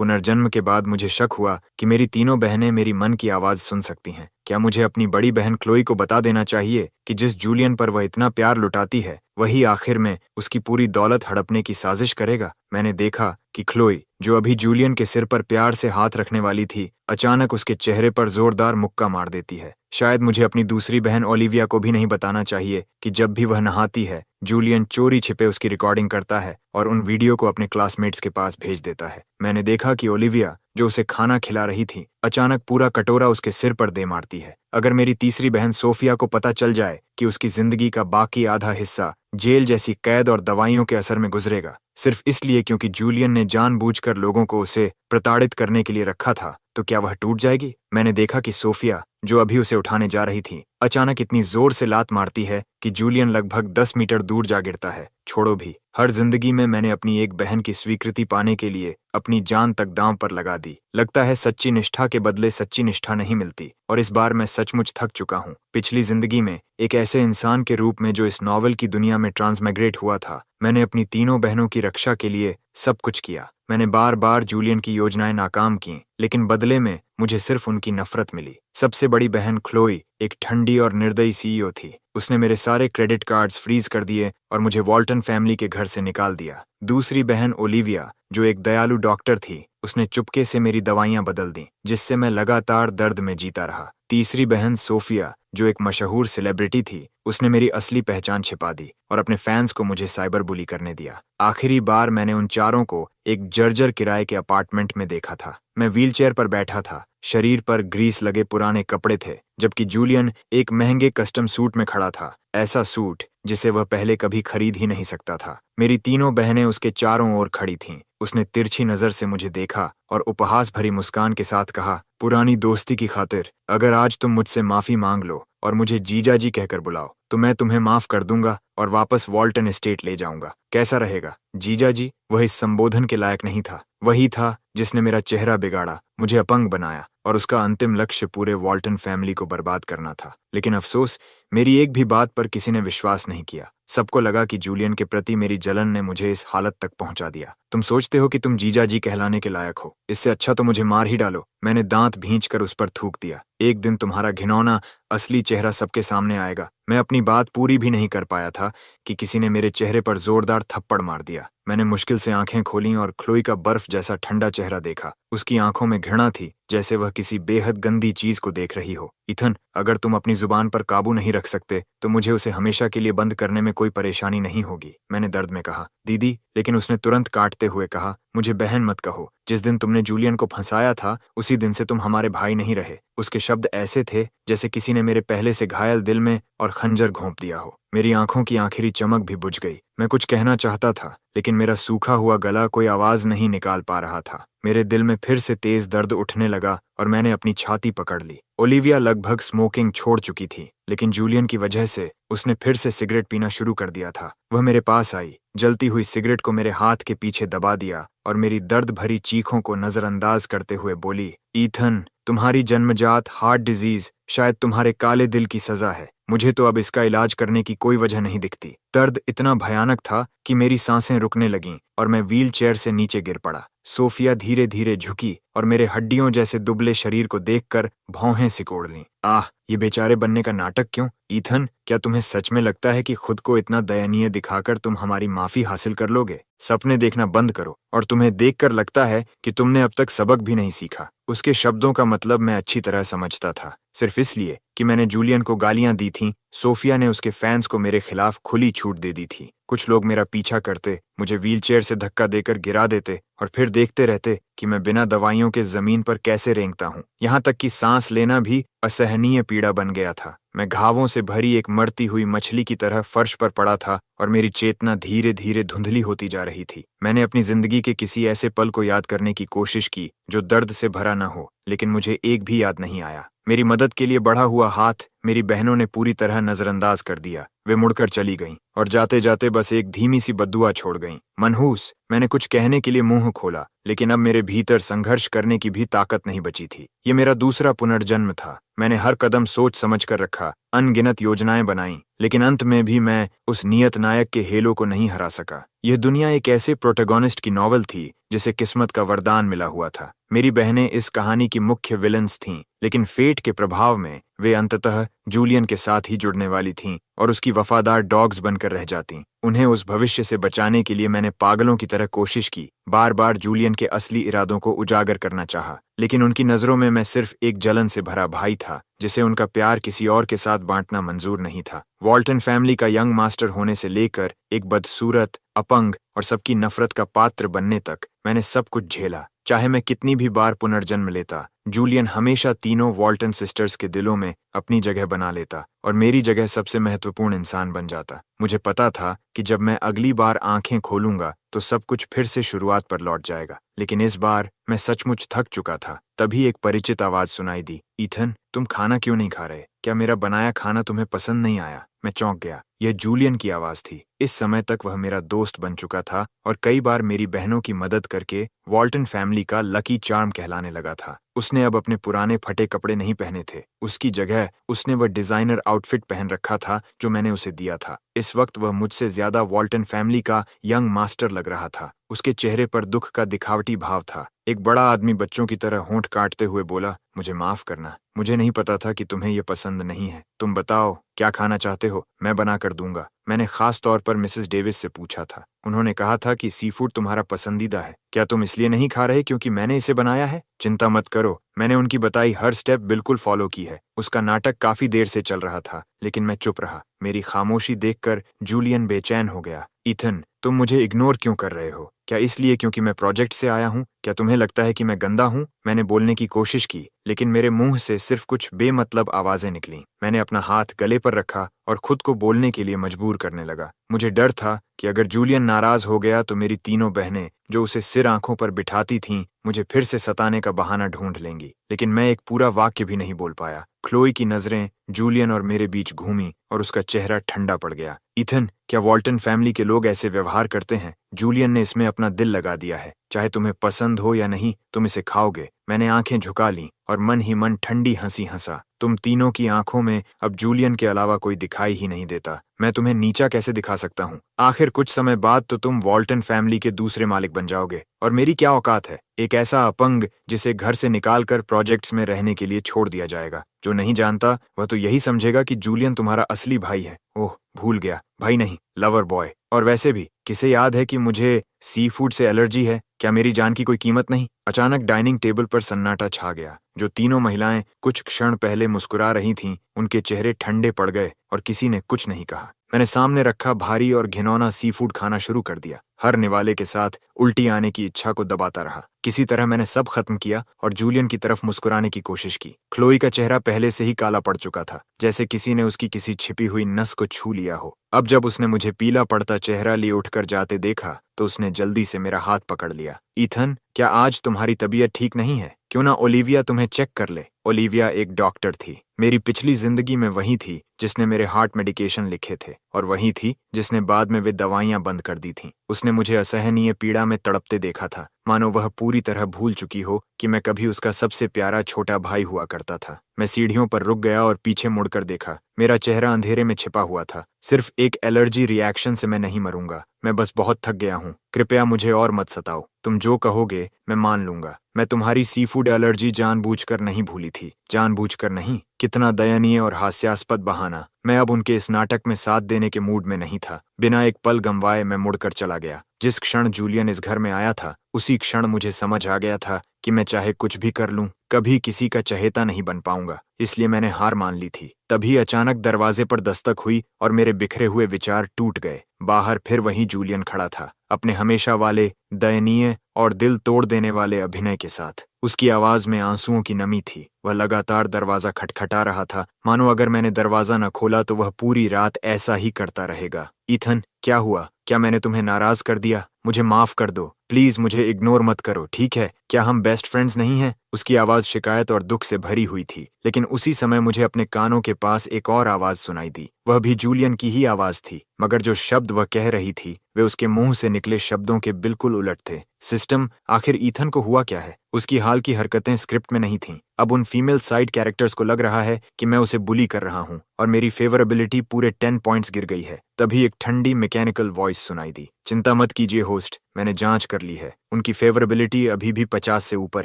पुनर्जन्म के बाद मुझे शक हुआ कि मेरी तीनों बहनें मेरी मन की आवाज सुन सकती हैं। क्या मुझे अपनी बड़ी बहन क्लोई को बता देना चाहिए कि जिस जूलियन पर वह इतना प्यार लुटाती है वही आखिर में उसकी पूरी दौलत हड़पने की साजिश करेगा? मैंने देखा कि क्लोई, जो अभी जूलियन के सिर पर प्यार से हाथ रखने वाली थी, अचानक उसके चेहरे पर जोरदार मुक्का मार देती है। शायद मुझे अपनी दूसरी बहन ओलिविया को भी नहीं बताना चाहिए कि जब भी वह नहाती है, जूलियन चोरी छिपे उसकी रिकॉर्डिंग करता है और उन वीडियो को अपने क्लासमेट्स के पास भेज देता है। मैंने देखा कि ओलिविया, जो उसे खाना खिला रही थी, अचानक पूरा कटोरा उसके सिर पर दे मारती है। अगर मेरी तीसरी बहन सोफिया को पता चल जाए कि उसकी जिंदगी का बाकी आधा हिस्सा जेल जैसी कैद और दवाइयों के असर में गुजरेगा, सिर्फ इसलिए क्योंकि जूलियन ने जानबूझकर लोगों को उसे प्रताड़ित करने के लिए रखा था, तो क्या वह टूट जाएगी? मैंने देखा कि सोफिया, जो अभी उसे उठाने जा रही थी, अचानक इतनी जोर से लात मारती है कि जूलियन लगभग 10 मीटर दूर जा गिरता है। छोड़ो भी, हर जिंदगी में मैंने अपनी एक बहन की स्वीकृति पाने के लिए अपनी जान तक दांव पर लगा दी। लगता है सच्ची निष्ठा के बदले सच्ची निष्ठा नहीं मिलती, और इस बार मैं सचमुच थक चुका हूँ। पिछली जिंदगी में एक ऐसे इंसान के रूप में जो इस नॉवल की दुनिया में ट्रांसमाइग्रेट हुआ था, मैंने अपनी तीनों बहनों की रक्षा के लिए सब कुछ किया। मैंने बार बार जूलियन की योजनाएं नाकाम की, लेकिन बदले में मुझे सिर्फ उनकी नफरत मिली। सबसे बड़ी बहन क्लोई एक ठंडी और निर्दयी सीईओ थी। उसने मेरे सारे क्रेडिट कार्ड्स फ्रीज कर दिए और मुझे वॉल्टन फैमिली के घर से निकाल दिया। दूसरी बहन ओलिविया, जो एक दयालु डॉक्टर थी, उसने चुपके से मेरी दवाइयां बदल दी, जिससे मैं लगातार दर्द में जीता रहा। तीसरी बहन सोफिया, जो एक मशहूर सेलिब्रिटी थी, उसने मेरी असली पहचान छिपा दी और अपने फैंस को मुझे साइबर बुली करने दिया। आखिरी बार मैंने उन चारों को एक जर्जर किराए के अपार्टमेंट में देखा था। मैं व्हीलचेयर पर बैठा था, शरीर पर ग्रीस लगे पुराने कपड़े थे, जबकि जूलियन एक महंगे कस्टम सूट में खड़ा था, ऐसा सूट जिसे वह पहले कभी खरीद ही नहीं सकता था। मेरी तीनों बहनें उसके चारों ओर खड़ी थीं। उसने तिरछी नजर से मुझे देखा और उपहास भरी मुस्कान के साथ कहा, पुरानी दोस्ती की खातिर अगर आज तुम मुझसे माफी मांग लो और मुझे जीजा जी कहकर बुलाओ, तो मैं तुम्हें माफ कर दूंगा और वापस वॉल्टन एस्टेट ले जाऊंगा। कैसा रहेगा? जीजा जी, वह इस संबोधन के लायक नहीं था। वही था जिसने मेरा चेहरा बिगाड़ा, मुझे अपंग बनाया, और उसका अंतिम लक्ष्य पूरे वॉल्टन फैमिली को बर्बाद करना था। लेकिन अफसोस, मेरी एक भी बात पर किसी ने विश्वास नहीं किया। सबको लगा कि जूलियन के प्रति मेरी जलन ने मुझे इस हालत तक पहुंचा दिया। तुम सोचते हो कि तुम जीजा जी कहलाने के लायक हो? इससे अच्छा तो मुझे मार ही डालो। मैंने दांत भींचकर उस पर थूक दिया। एक दिन तुम्हारा घिनौना असली चेहरा सबके सामने आएगा। मैं अपनी बात पूरी भी नहीं कर पाया था कि किसी ने मेरे चेहरे पर जोरदार थप्पड़ मार दिया। मैंने मुश्किल से आंखें खोलीं और क्लोई का बर्फ जैसा ठंडा चेहरा देखा। उसकी आंखों में घृणा थी, जैसे वह किसी बेहद गंदी चीज को देख रही हो। इथन, अगर तुम अपनी जुबान पर काबू नहीं रख सकते तो मुझे उसे हमेशा के लिए बंद करने में कोई परेशानी नहीं होगी, मैंने दर्द में कहा। दीदी, लेकिन उसने तुरंत काटते हुए कहा, मुझे बहन मत कहो। जिस दिन तुमने जूलियन को फंसाया था, उसी दिन से तुम हमारे भाई नहीं रहे। उसके शब्द ऐसे थे जैसे किसी ने मेरे पहले से घायल दिल में और खंजर घोंप दिया हो। मेरी आंखों की आखिरी चमक भी बुझ गई। मैं कुछ कहना चाहता था, लेकिन मेरा सूखा हुआ गला कोई आवाज नहीं निकाल पा रहा था। मेरे दिल में फिर से तेज दर्द उठने लगा और मैंने अपनी छाती पकड़ ली। ओलिविया लगभग स्मोकिंग छोड़ चुकी थी, लेकिन जूलियन की वजह से उसने फिर से सिगरेट पीना शुरू कर दिया था। वह मेरे पास आई, जलती हुई सिगरेट को मेरे हाथ के पीछे दबा दिया और मेरी दर्द भरी चीखों को नजरअंदाज करते हुए बोली, ईथन, तुम्हारी जन्मजात हार्ट डिजीज शायद तुम्हारे काले दिल की सजा है। मुझे तो अब इसका इलाज करने की कोई वजह नहीं दिखती। दर्द इतना भयानक था कि मेरी सांसें रुकने लगीं और मैं व्हील चेयर से नीचे गिर पड़ा। सोफिया धीरे धीरे झुकी और मेरे हड्डियों जैसे दुबले शरीर को देखकर भौहें सिकोड़ लीं। आह, ये बेचारे बनने का नाटक क्यों? ईथन, क्या तुम्हें सच में लगता है कि खुद को इतना दयनीय दिखाकर तुम हमारी माफी हासिल कर लोगे? सपने देखना बंद करो। और तुम्हें देखकर लगता है कि तुमने अब तक सबक भी नहीं सीखा। उसके शब्दों का मतलब मैं अच्छी तरह समझता था। सिर्फ इसलिए कि मैंने जूलियन को गालियां दी थीं, सोफिया ने उसके फैंस को मेरे खिलाफ खुली छूट दे दी थी। कुछ लोग मेरा पीछा करते, मुझे व्हीलचेयर से धक्का देकर गिरा देते और फिर देखते रहते कि मैं बिना दवाइयों के जमीन पर कैसे रेंगता हूँ। यहाँ तक कि सांस लेना भी असहनीय पीड़ा बन गया था। मैं घावों से भरी एक मरती हुई मछली की तरह फर्श पर पड़ा था और मेरी चेतना धीरे धीरे धुंधली होती जा रही थी। मैंने अपनी जिंदगी के किसी ऐसे पल को याद करने की कोशिश की जो दर्द से भरा न हो, लेकिन मुझे एक भी याद नहीं आया। मेरी मदद के लिए बढ़ा हुआ हाथ मेरी बहनों ने पूरी तरह नजरअंदाज कर दिया। वे मुड़कर चली गईं और जाते जाते बस एक धीमी सी बद्दुआ छोड़ गईं। मनहूस, मैंने कुछ कहने के लिए मुंह खोला, लेकिन अब मेरे भीतर संघर्ष करने की भी ताकत नहीं बची थी। ये मेरा दूसरा पुनर्जन्म था। मैंने हर कदम सोच समझ कर रखा, अनगिनत योजनाएं बनाईं, लेकिन अंत में भी मैं उस नियत नायक के हेलों को नहीं हरा सका। यह दुनिया एक ऐसे प्रोटैगनिस्ट की नॉवल थी जिसे किस्मत का वरदान मिला हुआ था। मेरी बहनें इस कहानी की मुख्य विलन्स थीं, लेकिन फेट के प्रभाव में वे अंततः जूलियन के साथ ही जुड़ने वाली थीं और उसकी वफादार डॉग्स बनकर रह जातीं। उन्हें उस भविष्य से बचाने के लिए मैंने पागलों की तरह कोशिश की, बार बार जूलियन के असली इरादों को उजागर करना चाहा, लेकिन उनकी नजरों में मैं सिर्फ एक जलन से भरा भाई था जिसे उनका प्यार किसी और के साथ बांटना मंजूर नहीं था। वॉल्टन फैमिली का यंग मास्टर होने से लेकर एक बदसूरत, अपंग और सबकी नफरत का पात्र बनने तक मैंने सब कुछ झेला। चाहे मैं कितनी भी बार पुनर्जन्म लेता, जूलियन हमेशा तीनों वॉल्टन सिस्टर्स के दिलों में अपनी जगह बना लेता और मेरी जगह सबसे महत्वपूर्ण इंसान बन जाता। मुझे पता था कि जब मैं अगली बार आंखें खोलूंगा तो सब कुछ फिर से शुरुआत पर लौट जाएगा, लेकिन इस बार मैं सचमुच थक चुका था। तभी एक परिचित आवाज सुनाई दी, ईथन, तुम खाना क्यों नहीं खा रहे? क्या मेरा बनाया खाना तुम्हें पसंद नहीं आया? मैं चौंक गया। यह जूलियन की आवाज थी। इस समय तक वह मेरा दोस्त बन चुका था और कई बार मेरी बहनों की मदद करके वॉल्टन फैमिली का लकी चार्म कहलाने लगा था। उसने अब अपने पुराने फटे कपड़े नहीं पहने थे। उसकी जगह उसने वह डिजाइनर आउटफिट पहन रखा था जो मैंने उसे दिया था। इस वक्त वह मुझसे ज्यादा वॉल्टन फैमिली का यंग मास्टर लग रहा था। उसके चेहरे पर दुख का दिखावटी भाव था। एक बड़ा आदमी बच्चों की तरह होंठ काटते हुए बोला, मुझे माफ करना, मुझे नहीं पता था कि तुम्हें यह पसंद नहीं है। तुम बताओ क्या खाना चाहते हो, मैं बना कर दूंगा। मैंने खास तौर पर मिसेस डेविस से पूछा था। उन्होंने कहा था कि सी फूड तुम्हारा पसंदीदा है। क्या तुम इसलिए नहीं खा रहे क्योंकि मैंने इसे बनाया है? चिंता मत करो, मैंने उनकी बताई हर स्टेप बिल्कुल फॉलो की है। उसका नाटक काफी देर से चल रहा था, लेकिन मैं चुप रहा। मेरी खामोशी देखकर जूलियन बेचैन हो गया। ईथन, तुम मुझे इग्नोर क्यों कर रहे हो? क्या इसलिए क्योंकि मैं प्रोजेक्ट से आया हूँ? क्या तुम्हें लगता है कि मैं गंदा हूँ? मैंने बोलने की कोशिश की, लेकिन मेरे मुंह से सिर्फ कुछ बेमतलब आवाजें निकलीं। मैंने अपना हाथ गले पर रखा और खुद को बोलने के लिए मजबूर करने लगा। मुझे डर था कि अगर जूलियन नाराज हो गया तो मेरी तीनों बहनें, जो उसे सिर आंखों पर बिठाती थीं, मुझे फिर से सताने का बहाना ढूंढ लेंगी। लेकिन मैं एक पूरा वाक्य भी नहीं बोल पाया। क्लोई की नजरें जूलियन और मेरे बीच घूमी और उसका चेहरा ठंडा पड़ गया। ईथन, क्या वॉल्टन फैमिली के लोग ऐसे व्यवहार करते हैं? जूलियन ने इसमें अपना दिल लगा दिया है। चाहे तुम्हें पसंद हो या नहीं, तुम इसे खाओगे। मैंने आंखें झुका लीं और मन ही मन ठंडी हंसी हंसा। तुम तीनों की आंखों में अब जूलियन के अलावा कोई दिखाई ही नहीं देता। मैं तुम्हें नीचा कैसे दिखा सकता हूँ? आखिर कुछ समय बाद तो तुम वॉल्टन फैमिली के दूसरे मालिक बन जाओगे, और मेरी क्या औकात है? एक ऐसा अपंग जिसे घर से निकालकर प्रोजेक्ट्स में रहने के लिए छोड़ दिया जाएगा। जो नहीं जानता वह तो यही समझेगा कि जूलियन तुम्हारा असली भाई है। ओह, भूल गया, भाई नहीं, लवर बॉय। और वैसे भी किसे याद है कि मुझे सी फूड से एलर्जी है? क्या मेरी जान की कोई कीमत नहीं? अचानक डाइनिंग टेबल पर सन्नाटा छा गया। जो तीनों महिलाएं कुछ क्षण पहले मुस्कुरा रही थीं, उनके चेहरे ठंडे पड़ गए और किसी ने कुछ नहीं कहा। मैंने सामने रखा भारी और घिनौना सी फूड खाना शुरू कर दिया। हर निवाले के साथ उल्टी आने की इच्छा को दबाता रहा। किसी तरह मैंने सब खत्म किया और जूलियन की तरफ मुस्कुराने की कोशिश की। क्लोई का चेहरा पहले से ही काला पड़ चुका था, जैसे किसी ने उसकी किसी छिपी हुई नस को छू लिया हो। अब जब उसने मुझे पीला पड़ता चेहरा लिए उठकर जाते देखा तो उसने जल्दी से मेरा हाथ पकड़ लिया। ईथन, क्या आज तुम्हारी तबीयत ठीक नहीं है? क्यों ना ओलिविया तुम्हें चेक कर ले? ओलिविया एक डॉक्टर थी। मेरी पिछली जिंदगी में वही थी जिसने मेरे हार्ट मेडिकेशन लिखे थे, और वही थी जिसने बाद में वे दवाइयां बंद कर दी थीं। उसने मुझे असहनीय पीड़ा में तड़पते देखा था, मानो वह पूरी तरह भूल चुकी हो कि मैं कभी उसका सबसे प्यारा छोटा भाई हुआ करता था। मैं सीढ़ियों पर रुक गया और पीछे मुड़कर देखा। मेरा चेहरा अंधेरे में छिपा हुआ था। सिर्फ एक एलर्जी रिएक्शन से मैं नहीं मरूंगा, मैं बस बहुत थक गया हूँ। कृपया मुझे और मत सताओ। तुम जो कहोगे मैं मान लूंगा। मैं तुम्हारी सी फूड एलर्जी जानबूझकर नहीं भूली थी। जानबूझकर नहीं। कितना दयनीय और हास्यास्पद बहाना। मैं अब उनके इस नाटक में साथ देने के मूड में नहीं था। बिना एक पल गंवाए मैं मुड़कर चला गया। जिस क्षण जूलियन इस घर में आया था, उसी क्षण मुझे समझ आ गया था कि मैं चाहे कुछ भी कर लूं, कभी किसी का चहेता नहीं बन पाऊंगा। इसलिए मैंने हार मान ली थी। तभी अचानक दरवाजे पर दस्तक हुई और मेरे बिखरे हुए विचार टूट गए। बाहर फिर वही जूलियन खड़ा था, अपने हमेशा वाले दयनीय और दिल तोड़ देने वाले अभिनय के साथ। उसकी आवाज में आंसुओं की नमी थी। वह लगातार दरवाजा खटखटा रहा था, मानो अगर मैंने दरवाजा न खोला तो वह पूरी रात ऐसा ही करता रहेगा। ईथन, क्या हुआ? क्या मैंने तुम्हें नाराज कर दिया? मुझे माफ कर दो, प्लीज मुझे इग्नोर मत करो, ठीक है? क्या हम बेस्ट फ्रेंड्स नहीं हैं? उसकी आवाज शिकायत और दुख से भरी हुई थी, लेकिन उसी समय मुझे अपने कानों के पास एक और आवाज सुनाई दी। वह भी जूलियन की ही आवाज थी, मगर जो शब्द वह कह रही थी वे उसके मुंह से निकले शब्दों के बिल्कुल उलट थे। सिस्टम, आखिर ईथन को हुआ क्या है? उसकी हाल की हरकतें स्क्रिप्ट में नहीं थीं। अब उन फीमेल साइड कैरेक्टर्स को लग रहा है कि मैं उसे बुली कर रहा हूँ और मेरी फेवरेबिलिटी पूरे 10 पॉइंट्स गिर गई है। तभी एक ठंडी मैकेनिकल वॉइस सुनाई दी। चिंता मत कीजिए होस्ट, मैंने जांच कर ली है। उनकी फेवरेबिलिटी अभी भी 50 से ऊपर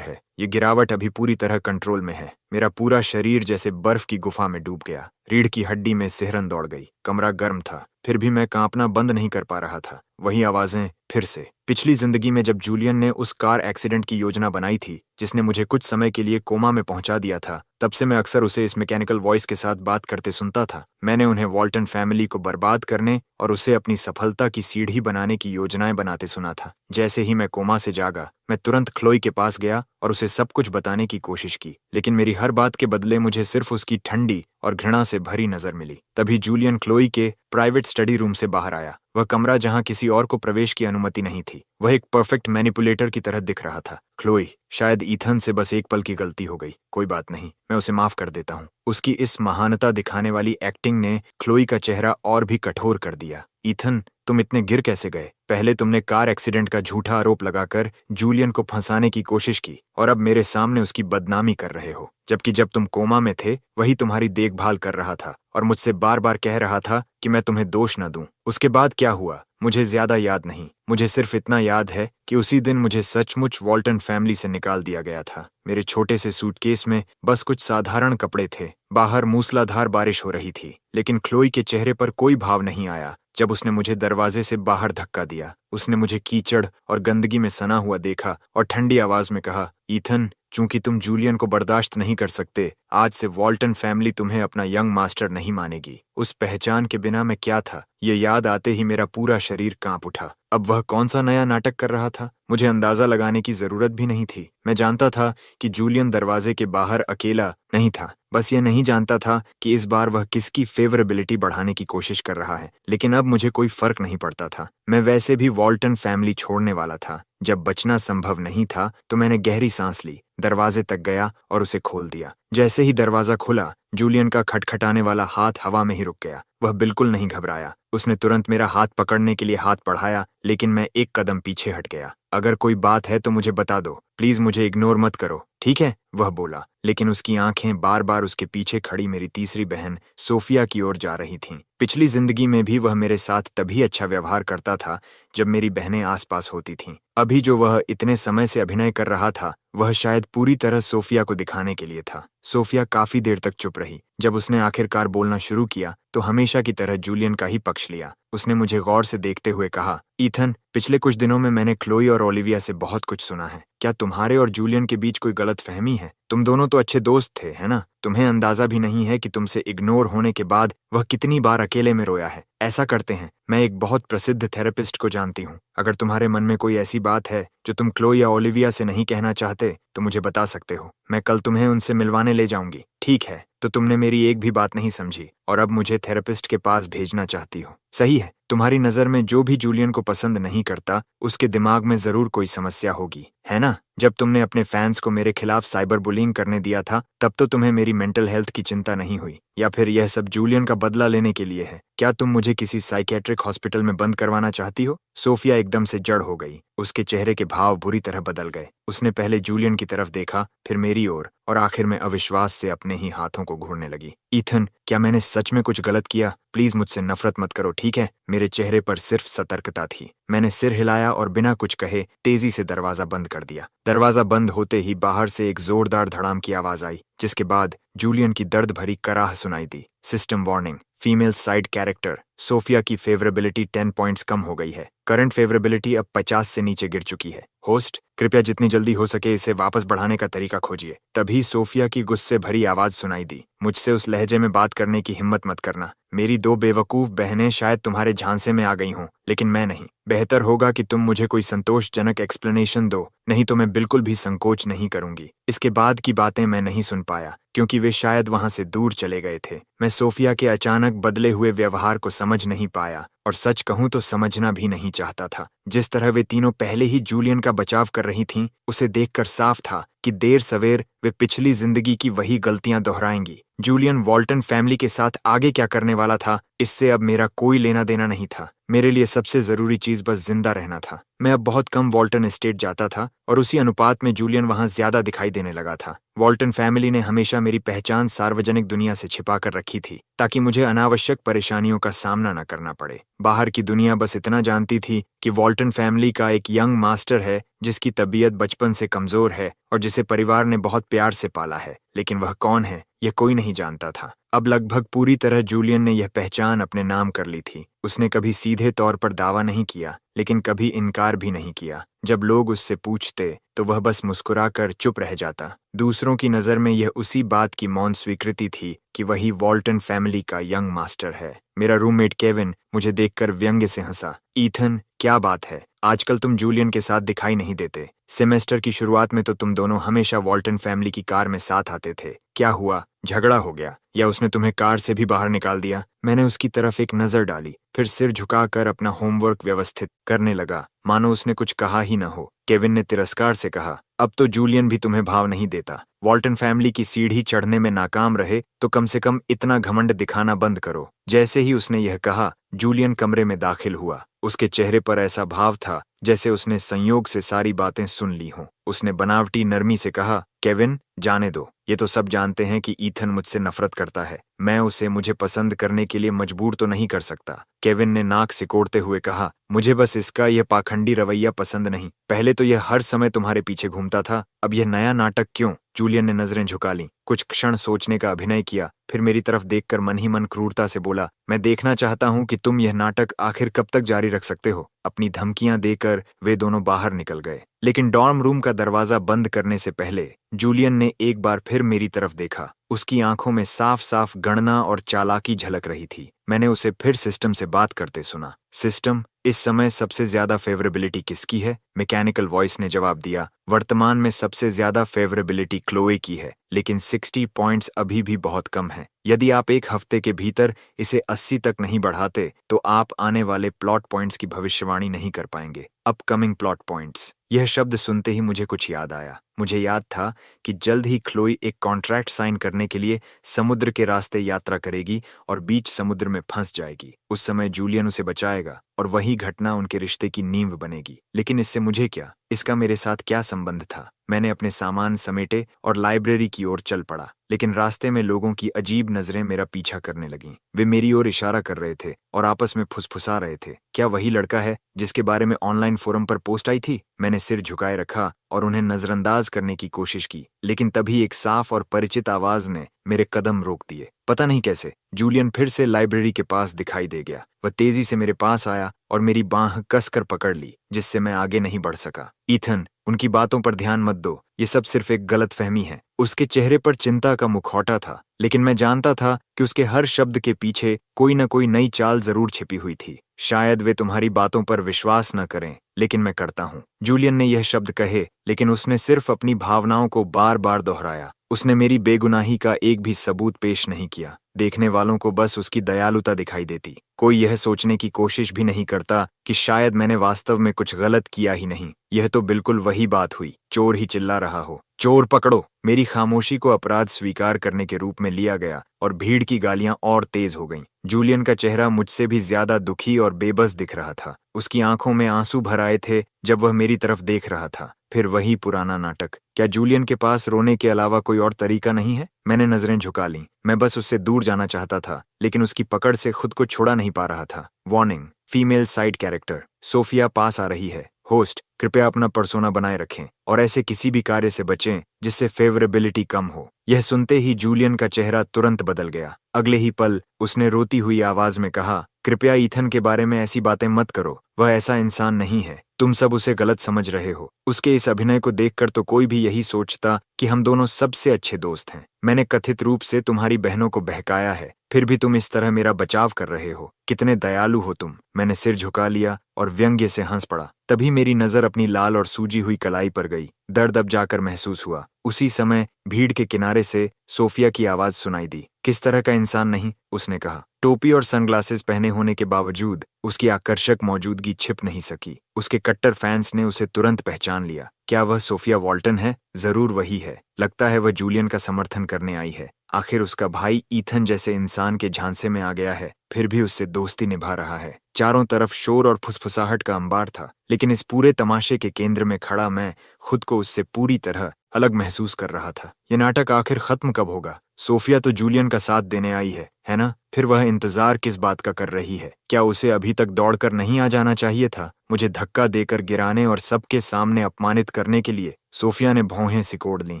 है। ये गिरावट अभी पूरी तरह कंट्रोल में है। मेरा पूरा शरीर जैसे बर्फ की गुफा में डूब गया। रीढ़ की हड्डी में सिहरन दौड़ गई। कमरा गर्म था, फिर भी मैं कांपना बंद नहीं कर पा रहा था। वही आवाजें फिर से। पिछली जिंदगी में जब जूलियन ने उस कार एक्सीडेंट की योजना बनाई थी जिसने मुझे कुछ समय के लिए कोमा में पहुंचा दिया था, तब से मैं अक्सर उसे इस मैकेनिकल वॉइस के साथ बात करते सुनता था। मैंने उन्हें वॉल्टन फैमिली को बर्बाद करने और उसे अपनी सफलता की सीढ़ी बनाने की योजनाएं बनाते सुना था। जैसे ही मैं कोमा से जागा, मैं तुरंत क्लोई के पास गया और उसे सब कुछ बताने की कोशिश की, लेकिन मेरी हर बात के बदले मुझे सिर्फ उसकी ठंडी और घृणा से भरी नजर मिली। तभी जूलियन क्लोई के प्राइवेट स्टडी रूम से बाहर आया। वह कमरा जहां किसी और को प्रवेश की अनुमति नहीं थी। वह एक परफेक्ट मैनिपुलेटर की तरह दिख रहा था। क्लोई, शायद ईथन से बस एक पल की गलती हो गई। कोई बात नहीं, मैं उसे माफ कर देता हूँ। उसकी इस महानता दिखाने वाली एक्टिंग ने क्लोई का चेहरा और भी कठोर कर दिया। ईथन, तुम इतने गिर कैसे गए? पहले तुमने कार एक्सीडेंट का झूठा आरोप लगाकर जूलियन को फंसाने की कोशिश की और अब मेरे सामने उसकी बदनामी कर रहे हो, जबकि जब तुम कोमा में थे वही तुम्हारी देखभाल कर रहा था और मुझसे बार बार कह रहा था कि मैं तुम्हें दोष न दूं। उसके बाद क्या हुआ मुझे ज्यादा याद नहीं। मुझे सिर्फ इतना याद है कि उसी दिन मुझे सचमुच वॉल्टन फैमिली से निकाल दिया गया था। मेरे छोटे से सूटकेस में बस कुछ साधारण कपड़े थे। बाहर मूसलाधार बारिश हो रही थी, लेकिन क्लोई के चेहरे पर कोई भाव नहीं आया जब उसने मुझे दरवाजे से बाहर धक्का दिया। उसने मुझे कीचड़ और गंदगी में सना हुआ देखा और ठंडी आवाज में कहा, ईथन, चूंकि तुम जूलियन को बर्दाश्त नहीं कर सकते, आज से वॉल्टन फैमिली तुम्हें अपना यंग मास्टर नहीं मानेगी। उस पहचान के बिना मैं क्या था, ये याद आते ही मेरा पूरा शरीर कांप उठा। अब वह कौन सा नया नाटक कर रहा था? मुझे अंदाजा लगाने की जरूरत भी नहीं थी। मैं जानता था कि जूलियन दरवाजे के बाहर अकेला नहीं था। बस ये नहीं जानता था कि इस बार वह किसकी फेवरेबिलिटी बढ़ाने की कोशिश कर रहा है। लेकिन अब मुझे कोई फर्क नहीं पड़ता था। मैं वैसे भी वॉल्टन फैमिली छोड़ने वाला था। जब बचना संभव नहीं था तो मैंने गहरी सांस ली, दरवाजे तक गया और उसे खोल दिया। जैसे ही दरवाजा खुला, जूलियन का खटखटाने वाला हाथ हवा में ही रुक गया। वह बिल्कुल नहीं घबराया। उसने तुरंत मेरा हाथ पकड़ने के लिए हाथ बढ़ाया, लेकिन मैं एक कदम पीछे हट गया। अगर कोई बात है तो मुझे बता दो, प्लीज मुझे इग्नोर मत करो, ठीक है? वह बोला, लेकिन उसकी आंखें बार बार उसके पीछे खड़ी मेरी तीसरी बहन सोफिया की ओर जा रही थीं। पिछली जिंदगी में भी वह मेरे साथ तभी अच्छा व्यवहार करता था जब मेरी बहनें आसपास होती थीं। अभी जो वह इतने समय से अभिनय कर रहा था, वह शायद पूरी तरह सोफिया को दिखाने के लिए था। सोफिया काफी देर तक चुप रही। जब उसने आखिरकार बोलना शुरू किया तो हमेशा की तरह जूलियन का ही पक्ष लिया। उसने मुझे गौर से देखते हुए कहा, ईथन, पिछले कुछ दिनों में मैंने क्लोई और ओलिविया से बहुत कुछ सुना है। क्या तुम्हारे और जूलियन के बीच कोई गलतफहमी है? तुम दोनों तो अच्छे दोस्त थे, है ना? तुम्हें अंदाजा भी नहीं है कि तुमसे इग्नोर होने के बाद वह कितनी बार अकेले में रोया है। ऐसा करते हैं, मैं एक बहुत प्रसिद्ध थेरेपिस्ट को जानती हूँ। अगर तुम्हारे मन में कोई ऐसी बात है जो तुम क्लोई या ओलिविया से नहीं कहना चाहते तो मुझे बता सकते हो। मैं कल तुम्हें उनसे मिलवाने ले जाऊंगी। ठीक है, तो तुमने मेरी एक भी बात नहीं समझी और अब मुझे थेरेपिस्ट के पास भेजना चाहती हो। सही है, तुम्हारी नजर में जो भी जूलियन को पसंद नहीं करता उसके दिमाग में जरूर कोई समस्या होगी, है ना? जब तुमने अपने फैंस को मेरे खिलाफ साइबर बुलिंग करने दिया था तब तो तुम्हें मेरी मेंटल हेल्थ की चिंता नहीं हुई, या फिर यह सब जूलियन का बदला लेने के लिए है? क्या तुम मुझे किसी साइकेट्रिक हॉस्पिटल में बंद करवाना चाहती हो? सोफिया एकदम से जड़ हो गई। उसके चेहरे के भाव बुरी तरह बदल गए। उसने पहले जूलियन की तरफ देखा, फिर मेरी ओर, और आखिर में अविश्वास से अपने ही हाथों को घूरने लगी। ईथन, क्या मैंने सच में कुछ गलत किया? प्लीज मुझसे नफरत मत करो, ठीक है? मेरे चेहरे पर सिर्फ सतर्कता थी। मैंने सिर हिलाया और बिना कुछ कहे तेजी से दरवाजा बंद कर दिया। दरवाजा बंद होते ही बाहर से एक जोरदार धड़ाम की आवाज आई, जिसके बाद जूलियन की दर्द भरी कराह सुनाई दी। System warning, female side character Sophia की फेवरेबिलिटी 10 पॉइंट्स कम हो गई है। करंट फेवरेबिलिटी अब 50 से नीचे गिर चुकी है। होस्ट, कृपया जितनी जल्दी हो सके इसे वापस बढ़ाने का तरीका खोजिए। तभी सोफिया की गुस्से भरी आवाज सुनाई दी, मुझसे उस लहजे में बात करने की हिम्मत मत करना। मेरी दो बेवकूफ बहनें शायद तुम्हारे झांसे में आ गई हों, लेकिन मैं नहीं। बेहतर होगा कि तुम मुझे कोई संतोषजनक एक्सप्लेनेशन दो, नहीं तो मैं बिल्कुल भी संकोच नहीं करूंगी। इसके बाद की बातें मैं नहीं सुन पाया क्योंकि वे शायद वहां से दूर चले गए थे। मैं सोफिया के अचानक बदले हुए व्यवहार को समझ नहीं पाया और सच कहूं तो समझना भी नहीं चाहता था। जिस तरह वे तीनों पहले ही जूलियन का बचाव कर रही थीं, उसे देखकर साफ था कि देर सवेर वे पिछली जिंदगी की वही गलतियां दोहराएंगी। जूलियन वॉल्टन फैमिली के साथ आगे क्या करने वाला था, इससे अब मेरा कोई लेना देना नहीं था। मेरे लिए सबसे जरूरी चीज बस जिंदा रहना था। मैं अब बहुत कम वॉल्टन एस्टेट जाता था और उसी अनुपात में जूलियन वहां ज्यादा दिखाई देने लगा था। वॉल्टन फैमिली ने हमेशा मेरी पहचान सार्वजनिक दुनिया से छिपा कर रखी थी, ताकि मुझे अनावश्यक परेशानियों का सामना न करना पड़े। बाहर की दुनिया बस इतना जानती थी कि वॉल्टन फैमिली का एक यंग मास्टर है जिसकी तबीयत बचपन से कमजोर है और जिसे परिवार ने बहुत प्यार से पाला है, लेकिन वह कौन है यह कोई नहीं जानता था। अब लगभग पूरी तरह जूलियन ने यह पहचान अपने नाम कर ली थी। उसने कभी सीधे तौर पर दावा नहीं किया, लेकिन कभी इनकार भी नहीं किया। जब लोग उससे पूछते तो वह बस मुस्कुराकर चुप रह जाता। दूसरों की नज़र में यह उसी बात की मौन स्वीकृति थी कि वही वॉल्टन फैमिली का यंग मास्टर है। मेरा रूममेट केविन मुझे देखकर व्यंग्य से हंसा। ईथन, क्या बात है, आजकल तुम जूलियन के साथ दिखाई नहीं देते। सेमेस्टर की शुरुआत में तो तुम दोनों हमेशा वॉल्टन फैमिली की कार में साथ आते थे। क्या हुआ, झगड़ा हो गया या उसने तुम्हें कार से भी बाहर निकाल दिया? मैंने उसकी तरफ एक नजर डाली, फिर सिर झुकाकर अपना होमवर्क व्यवस्थित करने लगा, मानो उसने कुछ कहा ही न हो। केविन ने तिरस्कार से कहा, अब तो जूलियन भी तुम्हें भाव नहीं देता। वॉल्टन फैमिली की सीढ़ी चढ़ने में नाकाम रहे तो कम से कम इतना घमंड दिखाना बंद करो। जैसे ही उसने यह कहा, जूलियन कमरे में दाखिल हुआ। उसके चेहरे पर ऐसा भाव था जैसे उसने संयोग से सारी बातें सुन ली हों। उसने बनावटी नरमी से कहा, केविन, जाने दो, ये तो सब जानते हैं कि ईथन मुझसे नफरत करता है। मैं उसे मुझे पसंद करने के लिए मजबूर तो नहीं कर सकता। केविन ने नाक सिकोड़ते हुए कहा, मुझे बस इसका यह पाखंडी रवैया पसंद नहीं। पहले तो यह हर समय तुम्हारे पीछे घूमता था, अब यह नया नाटक क्यों? जूलियन ने नजरें झुका लीं, कुछ क्षण सोचने का अभिनय किया, फिर मेरी तरफ देखकर मन ही मन क्रूरता से बोला, मैं देखना चाहता हूं कि तुम यह नाटक आखिर कब तक जारी रख सकते हो। अपनी धमकियां देकर वे दोनों बाहर निकल गए, लेकिन डॉर्म रूम का दरवाजा बंद करने से पहले जूलियन ने एक बार फिर मेरी तरफ देखा। उसकी आंखों में साफ साफ गणना और चालाकी झलक रही थी। मैंने उसे फिर सिस्टम से बात करते सुना। सिस्टम, इस समय सबसे ज्यादा फेवरेबिलिटी किसकी है? मैकेनिकल वॉइस ने जवाब दिया, वर्तमान में सबसे ज्यादा फेवरेबिलिटी क्लोए की है, लेकिन 60 पॉइंट्स अभी भी बहुत कम है। यदि आप एक हफ्ते के भीतर इसे 80 तक नहीं बढ़ाते तो आप आने वाले प्लॉट पॉइंट्स की भविष्यवाणी नहीं कर पाएंगे। Upcoming plot points. यह शब्द सुनते ही मुझे कुछ याद आया। मुझे याद था कि जल्द ही क्लोई एक कॉन्ट्रैक्ट साइन करने के लिए समुद्र के रास्ते यात्रा करेगी और बीच समुद्र में फंस जाएगी। उस समय जूलियन उसे बचाएगा और वही घटना उनके रिश्ते की नींव बनेगी। लेकिन इससे मुझे क्या? इसका मेरे साथ क्या संबंध था? मैंने अपने सामान समेटे और लाइब्रेरी की ओर चल पड़ा, लेकिन रास्ते में लोगों की अजीब नजरें मेरा पीछा करने लगीं। वे मेरी ओर इशारा कर रहे थे और आपस में फुसफुसा रहे थे। क्या वही लड़का है जिसके बारे में ऑनलाइन फोरम पर पोस्ट आई थी? मैंने सिर झुकाए रखा और उन्हें नजरअंदाज करने की कोशिश की, लेकिन तभी एक साफ और परिचित आवाज ने मेरे कदम रोक दिए। पता नहीं कैसे जूलियन फिर से लाइब्रेरी के पास दिखाई दे गया। वह तेजी से मेरे पास आया और मेरी बांह कसकर पकड़ ली, जिससे मैं आगे नहीं बढ़ सका। ईथन, उनकी बातों पर ध्यान मत दो, ये सब सिर्फ एक गलतफहमी है। उसके चेहरे पर चिंता का मुखौटा था, लेकिन मैं जानता था कि उसके हर शब्द के पीछे कोई न कोई नई चाल जरूर छिपी हुई थी। शायद वे तुम्हारी बातों पर विश्वास न करें, लेकिन मैं करता हूँ। जूलियन ने यह शब्द कहे, लेकिन उसने सिर्फ अपनी भावनाओं को बार बार दोहराया। उसने मेरी बेगुनाही का एक भी सबूत पेश नहीं किया। देखने वालों को बस उसकी दयालुता दिखाई देती। कोई यह सोचने की कोशिश भी नहीं करता कि शायद मैंने वास्तव में कुछ गलत किया ही नहीं। यह तो बिल्कुल वही बात हुई, चोर ही चिल्ला रहा हो, चोर पकड़ो। मेरी खामोशी को अपराध स्वीकार करने के रूप में लिया गया और भीड़ की गालियां और तेज हो गईं। जूलियन का चेहरा मुझसे भी ज्यादा दुखी और बेबस दिख रहा था। उसकी आंखों में आंसू भर आए थे जब वह मेरी तरफ देख रहा था। फिर वही पुराना नाटक। क्या जूलियन के पास रोने के अलावा कोई और तरीका नहीं है? मैंने नजरें झुका लीं। मैं बस उससे दूर जाना चाहता था, लेकिन उसकी पकड़ से खुद को छुड़ा नहीं पा रहा था। Warning, female side character Sophia पास आ रही है। होस्ट, कृपया अपना पर्सोना बनाए रखें और ऐसे किसी भी कार्य से बचें जिससे फेवरेबिलिटी कम हो। यह सुनते ही जूलियन का चेहरा तुरंत बदल गया। अगले ही पल उसने रोती हुई आवाज में कहा, कृपया ईथन के बारे में ऐसी बातें मत करो। वह ऐसा इंसान नहीं है। तुम सब उसे गलत समझ रहे हो। उसके इस अभिनय को देखकर तो कोई भी यही सोचता कि हम दोनों सबसे अच्छे दोस्त हैं। मैंने कथित रूप से तुम्हारी बहनों को बहकाया है, फिर भी तुम इस तरह मेरा बचाव कर रहे हो। कितने दयालु हो तुम। मैंने सिर झुका लिया और व्यंग्य से हंस पड़ा। तभी मेरी नजर अपनी लाल और सूजी हुई कलाई पर गई। दर्द अब जाकर महसूस हुआ। उसी समय भीड़ के किनारे से सोफिया की आवाज सुनाई दी। किस तरह का इंसान नहीं, उसने कहा। टोपी और सनग्लासेस पहने होने के बावजूद उसकी आकर्षक मौजूदगी छिप नहीं सकी। उसके कट्टर फैंस ने उसे तुरंत पहचान लिया। क्या वह सोफिया वॉल्टन है? जरूर वही है। लगता है वह जूलियन का समर्थन करने आई है। आखिर उसका भाई ईथन जैसे इंसान के झांसे में आ गया है, फिर भी उससे दोस्ती निभा रहा है। चारों तरफ शोर और फुसफुसाहट का अंबार था, लेकिन इस पूरे तमाशे के केंद्र में खड़ा मैं खुद को उससे पूरी तरह अलग महसूस कर रहा था। यह नाटक आखिर खत्म कब होगा? सोफिया तो जूलियन का साथ देने आई है ना? फिर वह इंतजार किस बात का कर रही है? क्या उसे अभी तक दौड़कर नहीं आ जाना चाहिए था, मुझे धक्का देकर गिराने और सबके सामने अपमानित करने के लिए? सोफिया ने भौहें सिकोड़ लीं।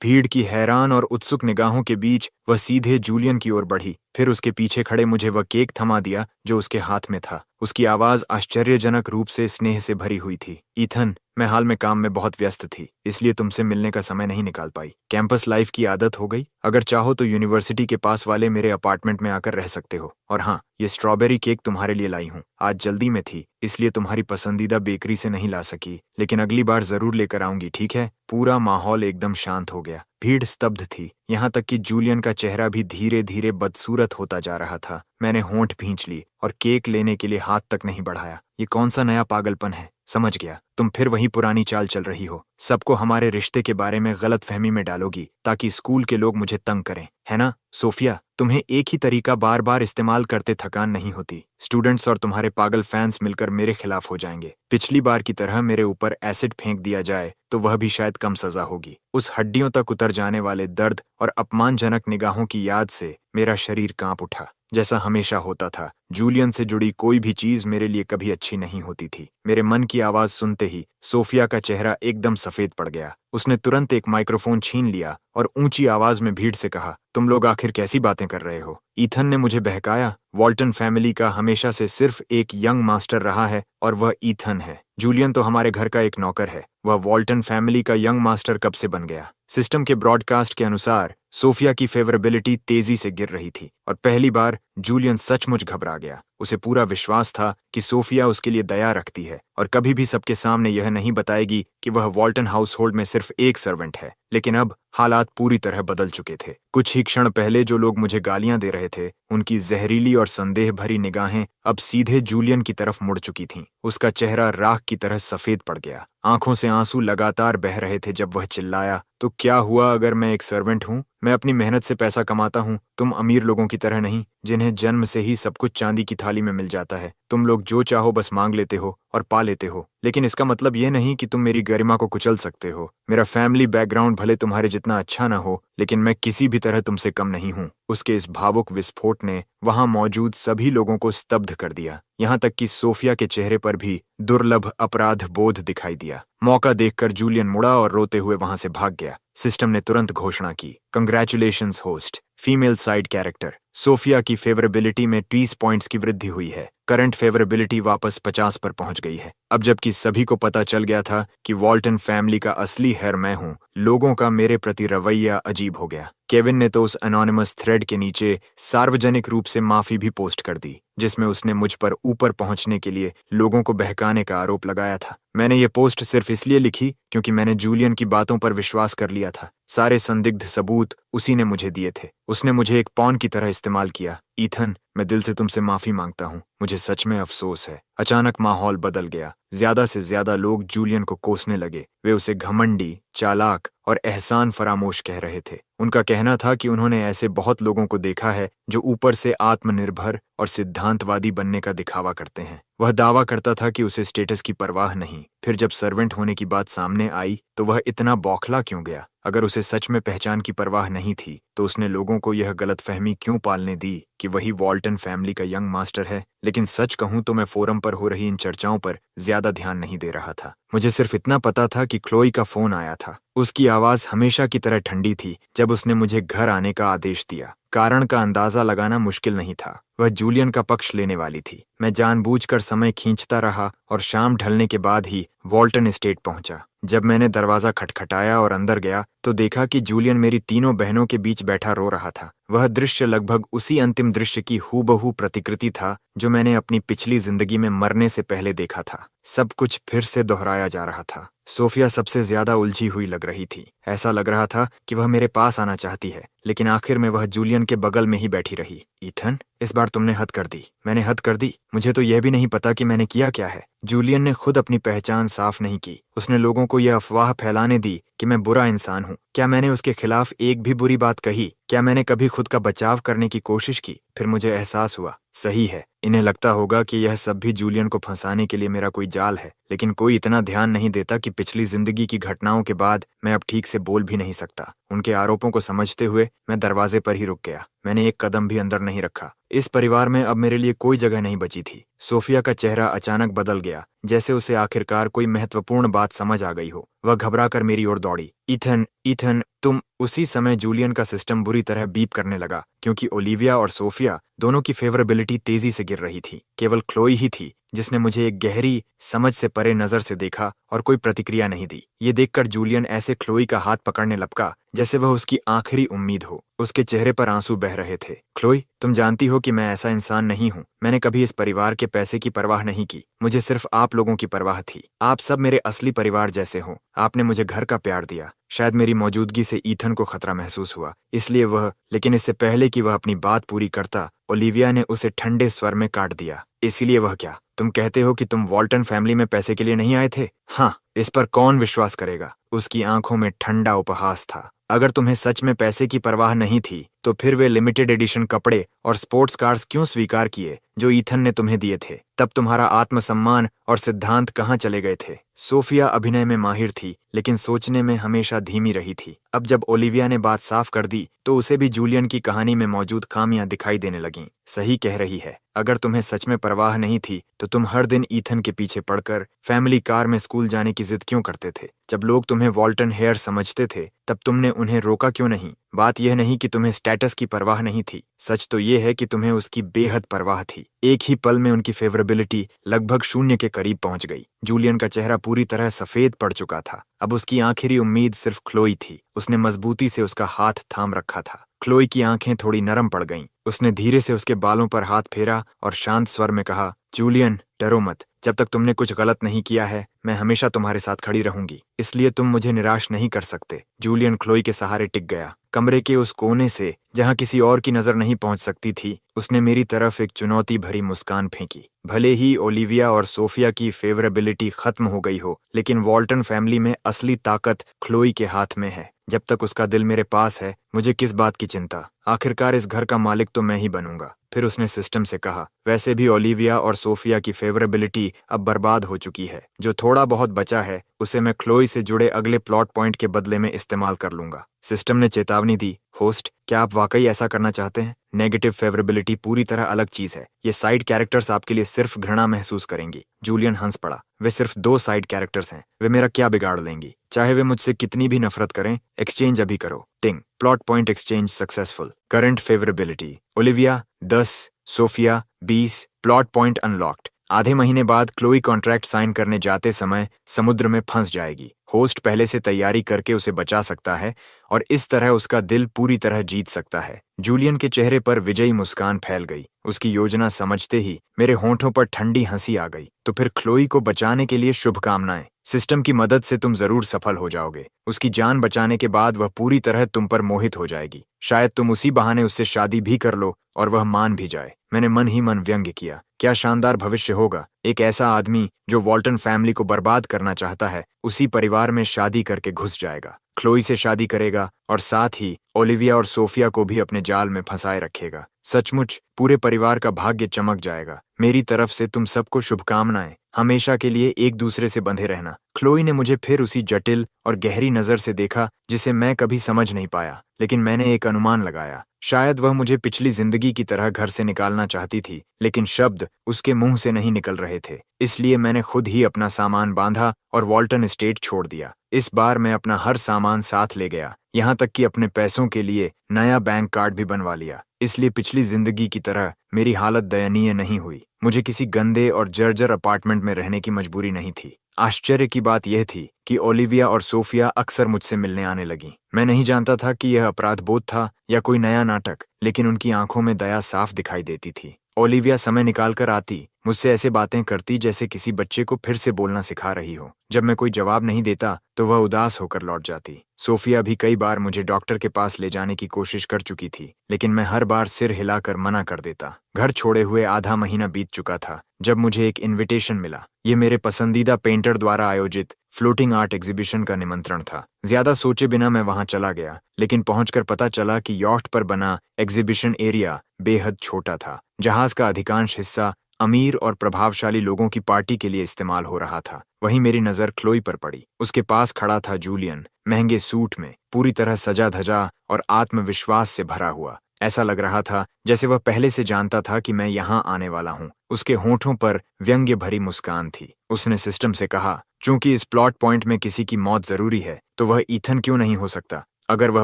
भीड़ की हैरान और उत्सुक निगाहों के बीच वह सीधे जूलियन की ओर बढ़ी। फिर उसके पीछे खड़े मुझे वह केक थमा दिया जो उसके हाथ में था। उसकी आवाज आश्चर्यजनक रूप से स्नेह से भरी हुई थी। ईथन, मैं हाल में काम में बहुत व्यस्त थी, इसलिए तुमसे मिलने का समय नहीं निकाल पाई। कैंपस लाइफ की आदत हो गई। अगर चाहो तो यूनिवर्सिटी के पास वाले मेरे अपार्टमेंट में आकर रह सकते हो। और हाँ, ये स्ट्रॉबेरी केक तुम्हारे लिए लाई हूँ। आज जल्दी में थी, इसलिए तुम्हारी पसंदीदा बेकरी से नहीं ला सकी, लेकिन अगली बार जरूर लेकर आऊंगी, ठीक है? पूरा माहौल एकदम शांत हो गया। भीड़ स्तब्ध थी, यहाँ तक कि जूलियन का चेहरा भी धीरे धीरे बदसूरत होता जा रहा था। मैंने होंठ भींच ली और केक लेने के लिए हाथ तक नहीं बढ़ाया। ये कौन सा नया पागलपन है? समझ गया, तुम फिर वही पुरानी चाल चल रही हो। सबको हमारे रिश्ते के बारे में गलतफहमी में डालोगी ताकि स्कूल के लोग मुझे तंग करें, है ना? सोफिया, तुम्हें एक ही तरीका बार बार इस्तेमाल करते थकान नहीं होती। स्टूडेंट्स और तुम्हारे पागल फैंस मिलकर मेरे खिलाफ हो जाएंगे। पिछली बार की तरह मेरे ऊपर एसिड फेंक दिया जाए तो वह भी शायद कम सजा होगी। उस हड्डियों तक उतर जाने वाले दर्द और अपमानजनक निगाहों की याद से मेरा शरीर कांप उठा। जैसा हमेशा होता था, जूलियन से जुड़ी कोई भी चीज मेरे लिए कभी अच्छी नहीं होती थी। मेरे मन की आवाज सुनते ही सोफिया का चेहरा एकदम सफेद पड़ गया। उसने तुरंत एक माइक्रोफोन छीन लिया और ऊंची आवाज में भीड़ से कहा, तुम लोग आखिर कैसी बातें कर रहे हो? ईथन ने मुझे बहकाया। वॉल्टन फैमिली का हमेशा से सिर्फ एक यंग मास्टर रहा है और वह ईथन है। जूलियन तो हमारे घर का एक नौकर है। वह वॉल्टन फैमिली का यंग मास्टर कब से बन गया? सिस्टम के ब्रॉडकास्ट के अनुसार सोफिया की फेवरेबिलिटी तेजी से गिर रही थी और पहली बार जूलियन सचमुच घबरा गया। उसे पूरा विश्वास था कि सोफिया उसके लिए दया रखती है और कभी भी सबके सामने यह नहीं बताएगी कि वह वॉल्टन हाउसहोल्ड में सिर्फ एक सर्वेंट है। लेकिन अब हालात पूरी तरह बदल चुके थे। कुछ ही क्षण पहले जो लोग मुझे गालियां दे रहे थे, उनकी जहरीली और संदेह भरी निगाहें अब सीधे जूलियन की तरफ मुड़ चुकी थीं। उसका चेहरा राख की तरह सफेद पड़ गया। आंखों से आंसू लगातार बह रहे थे जब वह चिल्लाया, तो क्या हुआ अगर मैं एक सर्वेंट हूँ? मैं अपनी मेहनत से पैसा कमाता हूँ। तुम अमीर लोगों की तरह नहीं, जिन्हें जन्म से ही सब कुछ चांदी की थाली में मिल जाता है। तुम लोग जो चाहो बस मांग लेते हो और पा लेते हो। लेकिन इसका मतलब यह नहीं कि तुम मेरी गरिमा को कुचल सकते हो। मेरा फैमिली बैकग्राउंड भले तुम्हारे जितना अच्छा ना हो, लेकिन मैं किसी भी तरह तुमसे कम नहीं हूँ। उसके इस भावुक विस्फोट ने वहां मौजूद सभी लोगों को स्तब्ध कर दिया, यहाँ तक कि सोफिया के चेहरे पर भी दुर्लभ अपराध बोध दिखाई दिया। मौका देखकर जूलियन मुड़ा और रोते हुए वहां से भाग गया। सिस्टम ने तुरंत घोषणा की, congratulations host, female side character. Sophia की फेवरेबिलिटी में 30 पॉइंट्स की वृद्धि हुई है। करंट फेवरेबिलिटी वापस 50 पर पहुंच गई है। अब जबकि सभी को पता चल गया था कि वॉल्टन फैमिली का असली हेर मैं हूं, लोगों का मेरे प्रति रवैया अजीब हो गया। केविन ने तो उस एनोनिमस थ्रेड के नीचे सार्वजनिक रूप से माफी भी पोस्ट कर दी, जिसमें उसने मुझ पर ऊपर पहुंचने के लिए लोगों को बहकाने का आरोप लगाया था। मैंने ये पोस्ट सिर्फ इसलिए लिखी क्योंकि मैंने जूलियन की बातों पर विश्वास कर लिया था। सारे संदिग्ध सबूत उसी ने मुझे दिए थे। उसने मुझे एक पॉन की तरह इस्तेमाल किया। ईथन, मैं दिल से तुमसे माफी मांगता हूँ। मुझे सच में अफसोस है। अचानक माहौल बदल गया। ज्यादा से ज्यादा लोग जूलियन को कोसने लगे। वे उसे घमंडी, चालाक और एहसान फरामोश कह रहे थे। उनका कहना था कि उन्होंने ऐसे बहुत लोगों को देखा है जो ऊपर से आत्मनिर्भर और सिद्धांतवादी बनने का दिखावा करते हैं। वह दावा करता था कि उसे स्टेटस की परवाह नहीं। फिर जब सर्वेंट होने की बात सामने आई तो वह इतना बौखला क्यों गया? अगर उसे सच में पहचान की परवाह नहीं थी तो उसने लोगों को यह गलतफहमी क्यों पालने दी कि वही वॉल्टन फैमिली का यंग मास्टर है? लेकिन सच कहूं तो मैं फोरम पर हो रही इन चर्चाओं पर ज्यादा ध्यान नहीं दे रहा था। मुझे सिर्फ इतना पता था कि क्लोई का फोन आया था। उसकी आवाज हमेशा की तरह ठंडी थी जब उसने मुझे घर आने का आदेश दिया। कारण का अंदाजा लगाना मुश्किल नहीं था। वह जूलियन का पक्ष लेने वाली थी। मैं जानबूझकर समय खींचता रहा और शाम ढलने के बाद ही वॉल्टन एस्टेट पहुंचा। जब मैंने दरवाजा खटखटाया और अंदर गया तो देखा कि जूलियन मेरी तीनों बहनों के बीच बैठा रो रहा था। वह दृश्य लगभग उसी अंतिम दृश्य की हूबहू प्रतिकृति था जो मैंने अपनी पिछली जिंदगी में मरने से पहले देखा था। सब कुछ फिर से दोहराया जा रहा था। सोफिया सबसे ज्यादा उलझी हुई लग रही थी। ऐसा लग रहा था कि वह मेरे पास आना चाहती है, लेकिन आखिर में वह जूलियन के बगल में ही बैठी रही। ईथन, इस बार तुमने हद कर दी। मैंने हद कर दी। मुझे तो यह भी नहीं पता कि मैंने किया क्या है। जूलियन ने खुद अपनी पहचान साफ नहीं की। उसने लोगों को यह अफवाह फैलाने दी कि मैं बुरा इंसान हूँ। क्या मैंने उसके खिलाफ एक भी बुरी बात कही? क्या मैंने कभी खुद का बचाव करने की कोशिश की? फिर मुझे एहसास हुआ, सही है, इन्हें लगता होगा कि यह सब भी जूलियन को फंसाने के लिए मेरा कोई जाल है। लेकिन कोई इतना ध्यान नहीं देता कि पिछली जिंदगी की घटनाओं के बाद मैं अब ठीक से बोल भी नहीं सकता। उनके आरोपों को समझते हुए मैं दरवाजे पर ही रुक गया। मैंने एक कदम भी अंदर नहीं रखा। इस परिवार में अब मेरे लिए कोई जगह नहीं बची थी। सोफिया का चेहरा अचानक बदल गया, जैसे उसे आखिरकार कोई महत्वपूर्ण बात समझ आ गई हो। वह घबराकर मेरी ओर दौड़ी। ईथन, ईथन, तुम। उसी समय जूलियन का सिस्टम बुरी तरह बीप करने लगा, क्योंकि ओलिविया और सोफिया दोनों की फेवरेबिलिटी तेजी से गिर रही थी। केवल क्लोई ही थी जिसने मुझे एक गहरी समझ से परे नजर से देखा और कोई प्रतिक्रिया नहीं दी। ये देखकर जूलियन ऐसे क्लोई का हाथ पकड़ने लपका जैसे वह उसकी आखिरी उम्मीद हो। उसके चेहरे पर आंसू बह रहे थे। क्लोई, तुम जानती हो कि मैं ऐसा इंसान नहीं हूँ। मैंने कभी इस परिवार के पैसे की परवाह नहीं की। मुझे सिर्फ आप लोगों की परवाह थी। आप सब मेरे असली परिवार जैसे हो। आपने मुझे घर का प्यार दिया। शायद मेरी मौजूदगी से ईथन को खतरा महसूस हुआ, इसलिए वह। लेकिन इससे पहले कि वह अपनी बात पूरी करता, ओलिविया ने उसे ठंडे स्वर में काट दिया। इसीलिए वह क्या? तुम कहते हो कि तुम वॉल्टन फैमिली में पैसे के लिए नहीं आए थे? हाँ, इस पर कौन विश्वास करेगा? उसकी आंखों में ठंडा उपहास था। अगर तुम्हें सच में पैसे की परवाह नहीं थी तो फिर वे लिमिटेड एडिशन कपड़े और स्पोर्ट्स कार्स क्यों स्वीकार किए जो ईथन ने तुम्हें दिए थे? तब तुम्हारा आत्मसम्मान और सिद्धांत कहाँ चले गए थे? सोफिया अभिनय में माहिर थी, लेकिन सोचने में हमेशा धीमी रही थी। अब जब ओलिविया ने बात साफ कर दी तो उसे भी जूलियन की कहानी में मौजूद खामियां दिखाई देने लगीं। सही कह रही है। अगर तुम्हें सच में परवाह नहीं थी तो तुम हर दिन ईथन के पीछे पड़कर फैमिली कार में स्कूल जाने की जिद क्यों करते थे? जब लोग तुम्हें वॉल्टन हेयर समझते थे तब तुमने उन्हें रोका क्यों नहीं? बात यह नहीं कि तुम्हें स्टेटस की परवाह नहीं थी। सच तो यह है कि तुम्हें उसकी बेहद परवाह थी। एक ही पल में उनकी फेवरेबिलिटी लगभग शून्य के करीब पहुंच गई। जूलियन का चेहरा पूरी तरह सफेद पड़ चुका था। अब उसकी आखिरी उम्मीद सिर्फ क्लोई थी। उसने मजबूती से उसका हाथ थाम रखा था। क्लोई की आंखें थोड़ी नरम पड़ गईं। उसने धीरे से उसके बालों पर हाथ फेरा और शांत स्वर में कहा, जूलियन, डरो मत। जब तक तुमने कुछ गलत नहीं किया है, मैं हमेशा तुम्हारे साथ खड़ी रहूंगी, इसलिए तुम मुझे निराश नहीं कर सकते। जूलियन क्लोई के सहारे टिक गया। कमरे के उस कोने से जहां किसी और की नजर नहीं पहुंच सकती थी, उसने मेरी तरफ एक चुनौती भरी मुस्कान फेंकी। भले ही ओलिविया और सोफिया की फेवरेबिलिटी खत्म हो गई हो, लेकिन वॉल्टन फैमिली में असली ताकत क्लोई के हाथ में है। जब तक उसका दिल मेरे पास है, मुझे किस बात की चिंता? आखिरकार इस घर का मालिक तो मैं ही बनूंगा। फिर उसने सिस्टम से कहा, वैसे भी ओलिविया और सोफिया की फेवरेबिलिटी अब बर्बाद हो चुकी है। जो थोड़ा बहुत बचा है उसे मैं क्लोई से जुड़े अगले प्लॉट पॉइंट के बदले में इस्तेमाल कर लूंगा। सिस्टम ने चेतावनी दी, होस्ट, क्या आप वाकई ऐसा करना चाहते हैं? नेगेटिव फेवरेबिलिटी पूरी तरह अलग चीज है। ये साइड कैरेक्टर्स आपके लिए सिर्फ घृणा महसूस करेंगी। जूलियन हंस पड़ा। वे सिर्फ 2 साइड कैरेक्टर्स हैं। वे मेरा क्या बिगाड़ लेंगी? चाहे वे मुझसे कितनी भी नफरत करें, एक्सचेंज अभी करो। Ting, plot point exchange successful. Current favourability, Olivia 10, Sophia 20, plot point unlocked. आधे महीने बाद क्लोई कॉन्ट्रैक्ट साइन करने जाते समय समुद्र में फंस जाएगी। होस्ट पहले से तैयारी करके उसे बचा सकता है और इस तरह उसका दिल पूरी तरह जीत सकता है। जूलियन के चेहरे पर विजयी मुस्कान फैल गई। उसकी योजना समझते ही मेरे होंठों पर ठंडी हंसी आ गई। तो फिर क्लोई को बचाने के लिए शुभकामनाएं। सिस्टम की मदद से तुम जरूर सफल हो जाओगे। उसकी जान बचाने के बाद वह पूरी तरह तुम पर मोहित हो जाएगी। शायद तुम उसी बहाने उससे शादी भी कर लो और वह मान भी जाए। मैंने मन ही मन व्यंग्य किया। क्या शानदार भविष्य होगा। एक ऐसा आदमी जो वॉल्टन फैमिली को बर्बाद करना चाहता है, उसी परिवार में शादी करके घुस जाएगा। क्लोई से शादी करेगा और साथ ही ओलिविया और सोफिया को भी अपने जाल में फंसाए रखेगा। सचमुच पूरे परिवार का भाग्य चमक जाएगा। मेरी तरफ से तुम सबको शुभकामनाएं। हमेशा के लिए एक दूसरे से बंधे रहना। क्लोई ने मुझे फिर उसी जटिल और गहरी नजर से देखा जिसे मैं कभी समझ नहीं पाया, लेकिन मैंने एक अनुमान लगाया। शायद वह मुझे पिछली जिंदगी की तरह घर से निकालना चाहती थी, लेकिन शब्द उसके मुंह से नहीं निकल रहे थे। इसलिए मैंने खुद ही अपना सामान बांधा और वॉल्टन एस्टेट छोड़ दिया। इस बार मैं अपना हर सामान साथ ले गया, यहाँ तक कि अपने पैसों के लिए नया बैंक कार्ड भी बनवा लिया। इसलिए पिछली जिंदगी की तरह मेरी हालत दयनीय नहीं हुई। मुझे किसी गंदे और जर्जर अपार्टमेंट में रहने की मजबूरी नहीं थी। आश्चर्य की बात यह थी कि ओलिविया और सोफिया अक्सर मुझसे मिलने आने लगीं। मैं नहीं जानता था कि यह अपराध बोध था या कोई नया नाटक, लेकिन उनकी आंखों में दया साफ दिखाई देती थी। ओलिविया समय निकालकर आती, मुझसे ऐसे बातें करती जैसे किसी बच्चे को फिर से बोलना सिखा रही हो। जब मैं कोई जवाब नहीं देता तो वह उदास होकर लौट जाती। सोफिया भी कई बार मुझे डॉक्टर के पास ले जाने की कोशिश कर चुकी थी, लेकिन मैं हर बार सिर हिलाकर मना कर देता। घर छोड़े हुए आधा महीना बीत चुका था जब मुझे एक इनविटेशन मिला। ये मेरे पसंदीदा पेंटर द्वारा आयोजित फ्लोटिंग आर्ट एग्जीबिशन का निमंत्रण था। ज्यादा सोचे बिना मैं वहां चला गया, लेकिन पहुंचकर पता चला कि यॉट पर बना एग्जीबिशन एरिया बेहद छोटा था। जहाज का अधिकांश हिस्सा अमीर और प्रभावशाली लोगों की पार्टी के लिए इस्तेमाल हो रहा था। वहीं मेरी नजर क्लोई पर पड़ी। उसके पास खड़ा था जूलियन, महंगे सूट में, पूरी तरह सजा धजा और आत्मविश्वास से भरा हुआ। ऐसा लग रहा था जैसे वह पहले से जानता था कि मैं यहाँ आने वाला हूँ। उसके होठों पर व्यंग्य भरी मुस्कान थी। उसने सिस्टम से कहा, चूंकि इस प्लॉट पॉइंट में किसी की मौत जरूरी है, तो वह ईथन क्यों नहीं हो सकता? अगर वह